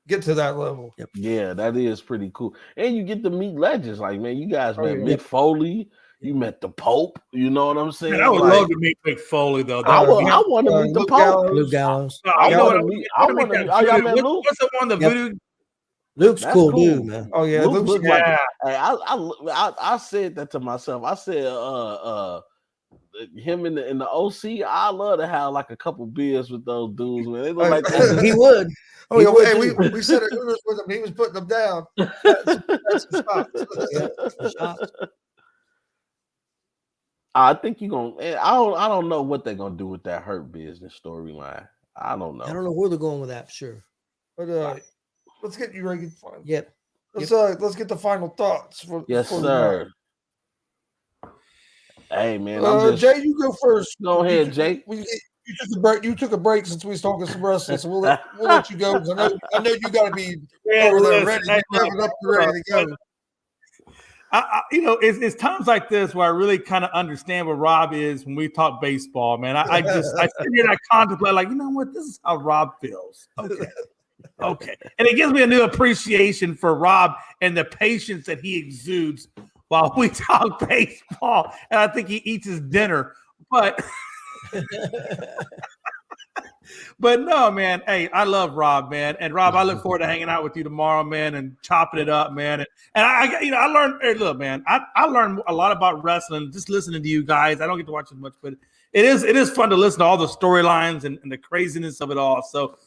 to that level. Yep. Yeah, that is pretty cool. And you get to meet legends. Like, man, you guys met Mick Foley. You met the Pope. You know what I'm saying? Man, I would love to meet Mick Foley, though. I want to meet the Pope. Luke Gallows. I want to meet. Y'all met Luke? What's the one? The voodoo? Luke's cool dude, man. Oh yeah, Luke's like. Hey, I said that to myself. I said, him in the OC. I love to have like a couple beers with those dudes, man. They look like he would. Oh yeah, we said it with him. He was putting them down. That's some shots. I think you're gonna. I don't know what they're gonna do with that Hurt Business storyline. I don't know. I don't know where they're going with that for sure. But let's get you ready. Yep. Let's get the final thoughts. Yes, sir. Hey man, Jay, you go first. Go ahead, Jay. You took a break. You took a break since we was talking some wrestling, so we'll let you go. I know you got to be over there ready. Ready to go. It's times like this where I really kind of understand what Rob is when we talk baseball, man. I sit here and I contemplate, like, you know what? This is how Rob feels. Okay. And it gives me a new appreciation for Rob and the patience that he exudes while we talk baseball. And I think he eats his dinner. But no, man. Hey, I love Rob, man. And Rob, I look forward to hanging out with you tomorrow, man, and chopping it up, man. And I learned. Hey, look, man, I learned a lot about wrestling just listening to you guys. I don't get to watch as much, but it is fun to listen to all the storylines and the craziness of it all. So,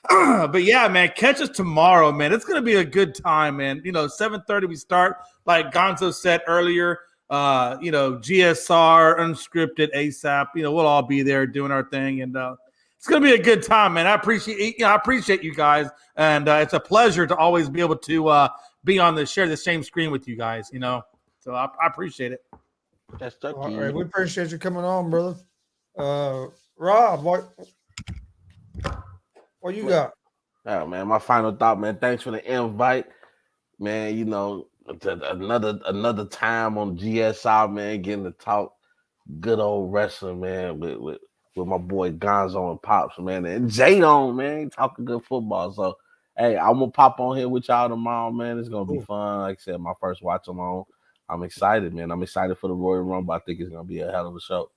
but yeah, man, catch us tomorrow, man. It's gonna be a good time, man. 7:30 we start, like Gonzo said earlier. G.S.R, unscripted, ASAP. We'll all be there doing our thing, and it's gonna be a good time, man. I appreciate you guys, and it's a pleasure to always be able to share the same screen with you guys. So I appreciate it. That's all right, we appreciate you coming on, brother. Rob, what you got? Oh man, my final thought, man. Thanks for the invite, man. Another time on G.S.R, man, getting to talk good old wrestling, man, with my boy Gonzo and Pops, man, and Jay on, man, talking good football. So, hey, I'm gonna pop on here with y'all tomorrow, man. It's gonna be fun. Like I said, my first watch along. I'm excited, man. I'm excited for the Royal Rumble. I think it's gonna be a hell of a show.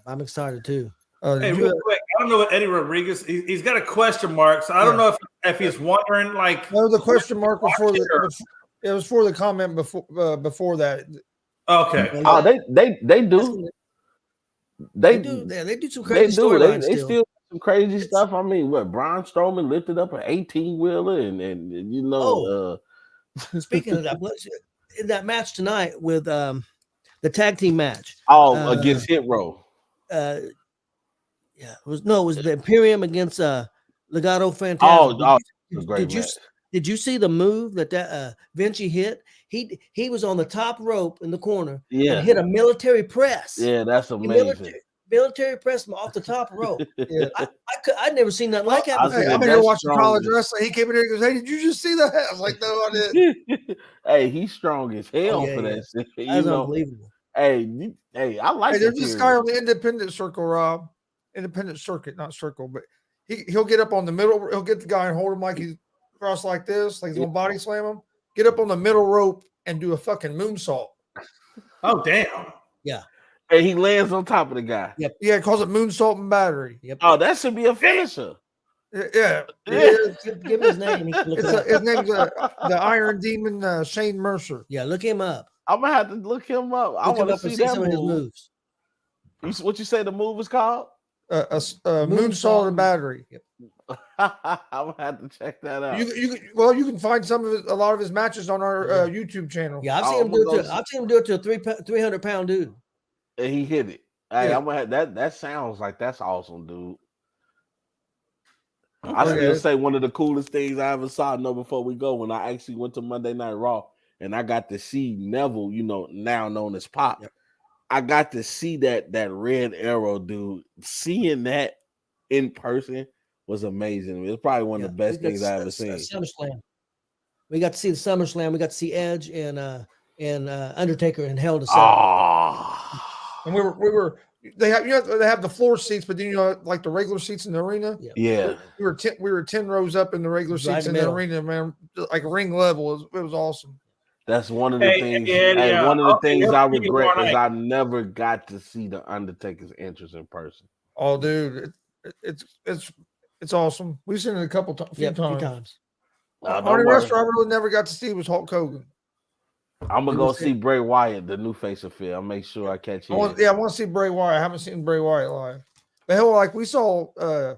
I'm excited too. Hey, real quick, I don't know what Eddie Rodriguez. He's got a question mark, so I don't know if he's wondering, like. No, the question mark before it was for the comment before that. Okay. Oh, they do. They do some crazy storylines. They still some crazy stuff. I mean, what Braun Strowman lifted up an 18-wheeler and you know. Speaking of that, in that match tonight with the tag team match. Against Hit Row. Yeah, it was the Imperium against Legado Fantasma. Did you see the move that Vinci hit? He was on the top rope in the corner and hit a military press. Yeah, that's amazing. Military press off the top rope. Yeah, I'd never seen nothing like that before. I'm here watching college wrestling. He came in here and goes, "Hey, did you just see that?" I was like, "No, I didn't." Hey, he's strong as hell for that shit. That's unbelievable. Hey, I like. There's this guy on the independent circle, Rob. Independent circuit, not circle, but he'll get up on the middle. He'll get the guy and hold him like he's crossed like this, like he's gonna body slam him. Get up on the middle rope and do a fucking moonsault. Oh damn! Yeah. And he lands on top of the guy. Yep. Yeah, calls it moonsault and battery. Yep. Oh, that should be a finisher. Yeah. Give him his name. His name's the Iron Demon, Shane Mercer. Yeah, look him up. I'm gonna have to look him up. I want to see that some of his moves. What you say the move is called? Moonsault and battery. Yep. I'm gonna have to check that out. You can find a lot of his matches on our YouTube channel. Yeah, I've seen him do it to a 300-pound dude. And he hit it. Hey, I'm gonna have that sounds like that's awesome, dude. I still say one of the coolest things I ever saw. Before we go, when I actually went to Monday Night Raw and I got to see Neville, now known as Pop. Yep. I got to see that Red Arrow dude. Seeing that in person was amazing. It was probably one of the best things I ever seen. SummerSlam. We got to see the SummerSlam. We got to see Edge and Undertaker in Hell in a Cell. And they have the floor seats, but then like the regular seats in the arena. Yeah. We were 10 rows up in the regular seats in the arena, man. Like ring level. It was awesome. That's one of the things. One of the things I regret is I never got to see the Undertaker's entrance in person. Oh, dude, it's awesome. We've seen it a few times. Only wrestler I really never got to see was Hulk Hogan. I'm gonna go see Bray Wyatt, the new face of fear. I'll make sure I catch him. I want to see Bray Wyatt. I haven't seen Bray Wyatt live. But hell, like we saw, I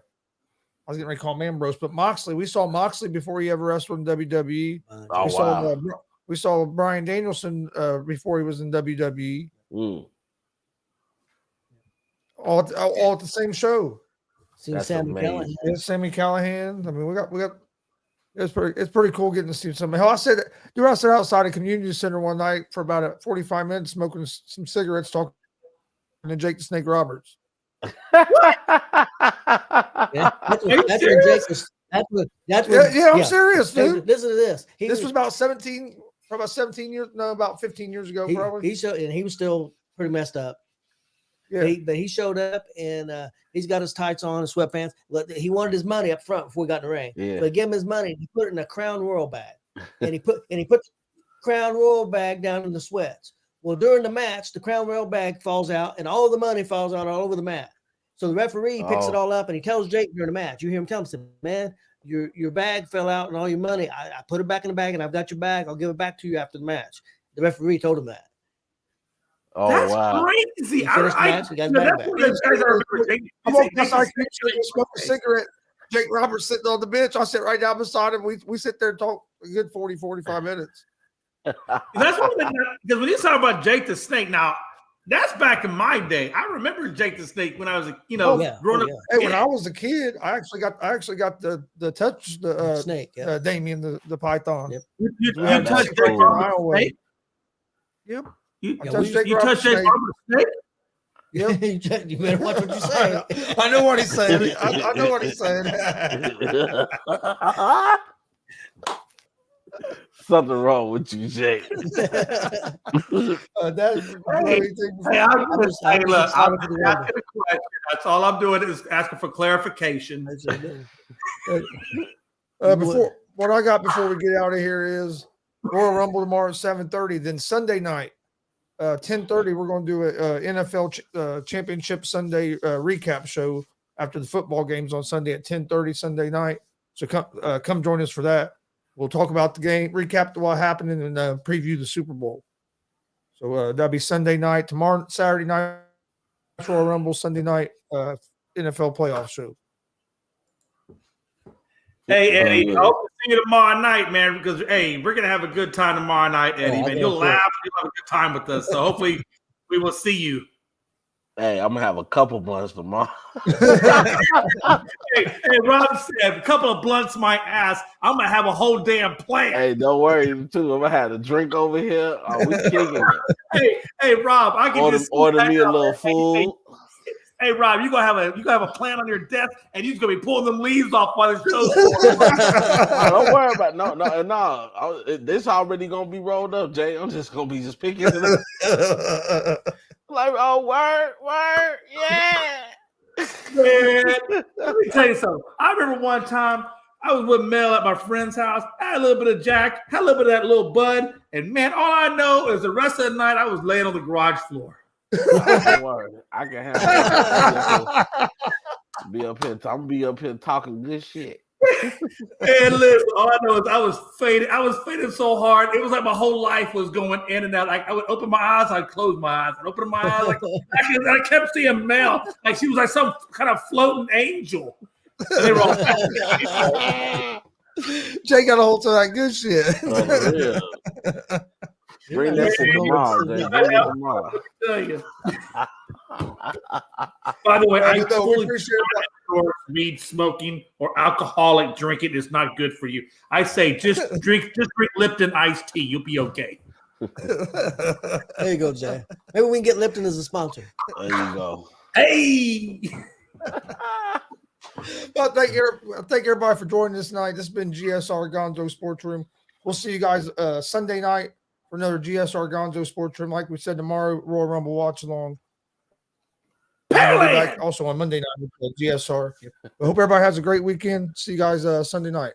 was getting ready to call him Ambrose, but Moxley. We saw Moxley before he ever wrestled in WWE. We saw Bryan Danielson before he was in WWE. All at the same show. Seen Sammy Callahan. Yeah, Sammy Callahan. I mean, we got. It's pretty cool getting to see something. Hell, I sat outside a community center one night for about 45 minutes, smoking some cigarettes, talking to Jake the Snake Roberts. I'm serious, dude. Listen to this. This was about 17 years. No, about 15 years ago, probably. He was still pretty messed up. Yeah, but he showed up and he's got his tights on and sweatpants. He wanted his money up front before we got in the ring. Yeah. But give him his money. He put it in a Crown Royal bag, and he put the Crown Royal bag down in the sweats. Well, during the match, the Crown Royal bag falls out, and all the money falls out all over the mat. So the referee picks it all up, and he tells Jake during the match. You hear him tell him, "Man, your bag fell out, and all your money. I put it back in the bag, and I've got your bag. I'll give it back to you after the match." The referee told him that. Oh, that's crazy. Smoke a cigarette. Jake Roberts sitting on the bench. I sit right down beside him. We sit there and talk a good 40-45 minutes. That's what because when you talk about Jake the Snake, now that's back in my day. I remember Jake the Snake when I was growing up. Hey, when I was a kid, I actually got the touch the snake, Damien the python. Yep. You touched Jake Roberts' snake? Yep. You touched Jake Roberts' snake? Yep. You better watch what you say. I know what he's saying. I know what he's saying. Something wrong with you, Jake. That's all I'm doing is asking for clarification. What I got before we get out of here is Royal Rumble tomorrow at 7:30. Then Sunday night, 10:30, we're going to do a NFL Championship Sunday recap show after the football games on Sunday at 10:30 Sunday night. So come join us for that. We'll talk about the game, recap what happened, and then preview the Super Bowl. So that'll be Sunday night. Tomorrow, Saturday night, Royal Rumble. Sunday night, NFL playoff show. Hey, I hope to see you tomorrow night, man, because, hey, we're going to have a good time tomorrow night, Eddie, man. You'll laugh. You'll have a good time with us. So hopefully we will see you. Hey, I'm going to have a couple blunts tomorrow. hey, Rob said, a couple of blunts my ass. I'm going to have a whole damn plan. Hey, don't worry, too. I'm going to have a drink over here. We kicking it. Hey, Rob, I can just order me a little food. Hey, Rob, you gonna have a plant on your desk, and you're gonna be pulling them leaves off while it's show's Don't worry about it. No. This already gonna be rolled up, Jay. I'm just gonna be picking it up. Like, word, yeah. Man, let me tell you something. I remember one time I was with Mel at my friend's house. I had a little bit of Jack, had a little bit of that little bud, and man, all I know is the rest of the night I was laying on the garage floor. I can have be up here. I'm gonna be up here talking good shit. And listen, all I know is I was fading. I was fading so hard. It was like my whole life was going in and out. Like I would open my eyes, I'd close my eyes, and open my eyes. Like I kept seeing Mel, like she was like some kind of floating angel. And they were all Jay got a hold of that good shit. Bring that shit tomorrow, Jay. Bring it tomorrow. Tell you. By the way, I fully appreciate weed smoking or alcoholic drinking is not good for you. I say just drink Lipton iced tea. You'll be okay. There you go, Jay. Maybe we can get Lipton as a sponsor. There you go. Hey. Well, thank everybody for joining us tonight. This has been GSR Gonzo Sports Room. We'll see you guys Sunday night for another GSR Gonzo Sports Room. Like we said, tomorrow, Royal Rumble watch along. We'll be back also on Monday night with GSR. I hope everybody has a great weekend. See you guys Sunday night.